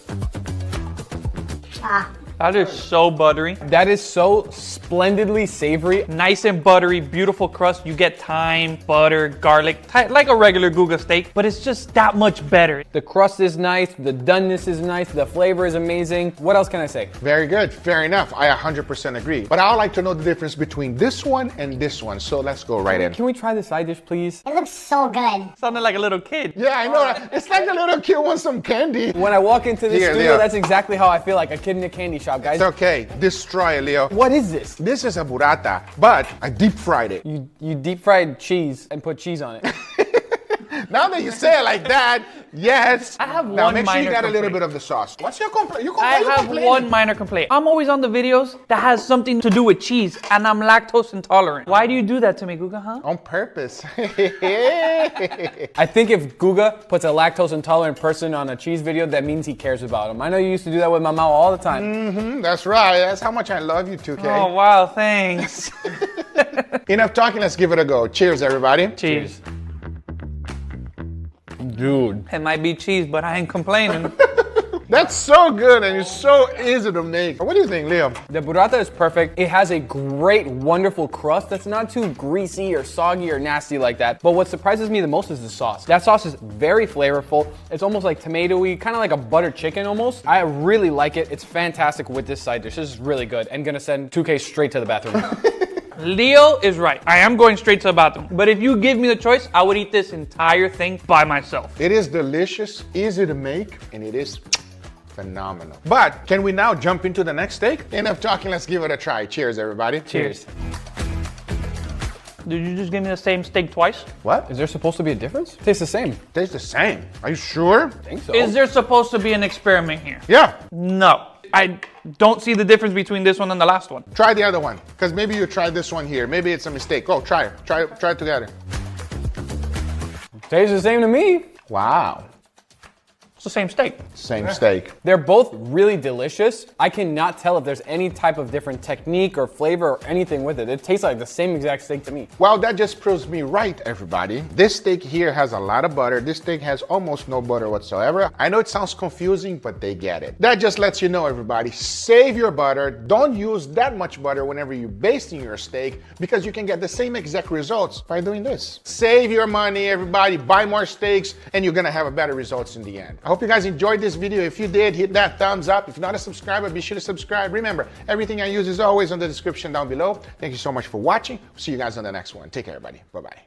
That is so buttery. That is so splendidly savory. Nice and buttery, beautiful crust. You get thyme, butter, garlic, like a regular Guga steak, but it's just that much better. The crust is nice, the doneness is nice, the flavor is amazing. What else can I say? Very good, fair enough. I 100% agree. But I would like to know the difference between this one and this one, so let's go right in. Can we try the side dish, please? It looks so good. Sounded like a little kid. Yeah, I know. It's like a little kid wants some candy. When I walk into this studio, that's exactly how I feel, like a kid in a candy shop, guys. It's okay. Destroy it, Leo. What is this? This is a burrata, but I deep fried it. You deep fried cheese and put cheese on it. Now that you say it like that, yes. I have now one make sure you minor got a little complaint. bit of the sauce. What's your complaint? I have one minor complaint. I'm always on the videos that has something to do with cheese, and I'm lactose intolerant. Why do you do that to me, Guga, huh? On purpose. I think if Guga puts a lactose intolerant person on a cheese video, that means he cares about him. I know you used to do that with my mom all the time. Mm-hmm, that's right. That's how much I love you, 2K. Oh, wow, thanks. Enough talking, let's give it a go. Cheers, everybody. Cheers. Dude. It might be cheese, but I ain't complaining. That's so good and it's so easy to make. What do you think, Leo? The burrata is perfect. It has a great, wonderful crust that's not too greasy or soggy or nasty like that. But what surprises me the most is the sauce. That sauce is very flavorful. It's almost like tomatoey, kind of like a buttered chicken almost. I really like it. It's fantastic with this side dish. This is really good and gonna send 2K straight to the bathroom. Leo is right. I am going straight to the bathroom. But if you give me the choice, I would eat this entire thing by myself. It is delicious, easy to make, and it is phenomenal. But can we now jump into the next steak? Enough talking, let's give it a try. Cheers, everybody. Cheers. Did you just give me the same steak twice? What? Is there supposed to be a difference? Tastes the same. Tastes the same. Are you sure? I think so. Is there supposed to be an experiment here? Yeah. No. I don't see the difference between this one and the last one. Try the other one, because maybe you tried this one here. Maybe it's a mistake. Go, try it. Try it together. Tastes the same to me. Wow. It's the same steak. Same steak. They're both really delicious. I cannot tell if there's any type of different technique or flavor or anything with it. It tastes like the same exact steak to me. Well, that just proves me right, everybody. This steak here has a lot of butter. This steak has almost no butter whatsoever. I know it sounds confusing, but they get it. That just lets you know, everybody, save your butter. Don't use that much butter whenever you're basting your steak, because you can get the same exact results by doing this. Save your money, everybody. Buy more steaks, and you're gonna have a better results in the end. I hope you guys enjoyed this video. If you did, hit that thumbs up. If you're not a subscriber, be sure to subscribe. Remember, everything I use is always in the description down below. Thank you so much for watching. See you guys on the next one. Take care, everybody. Bye-bye.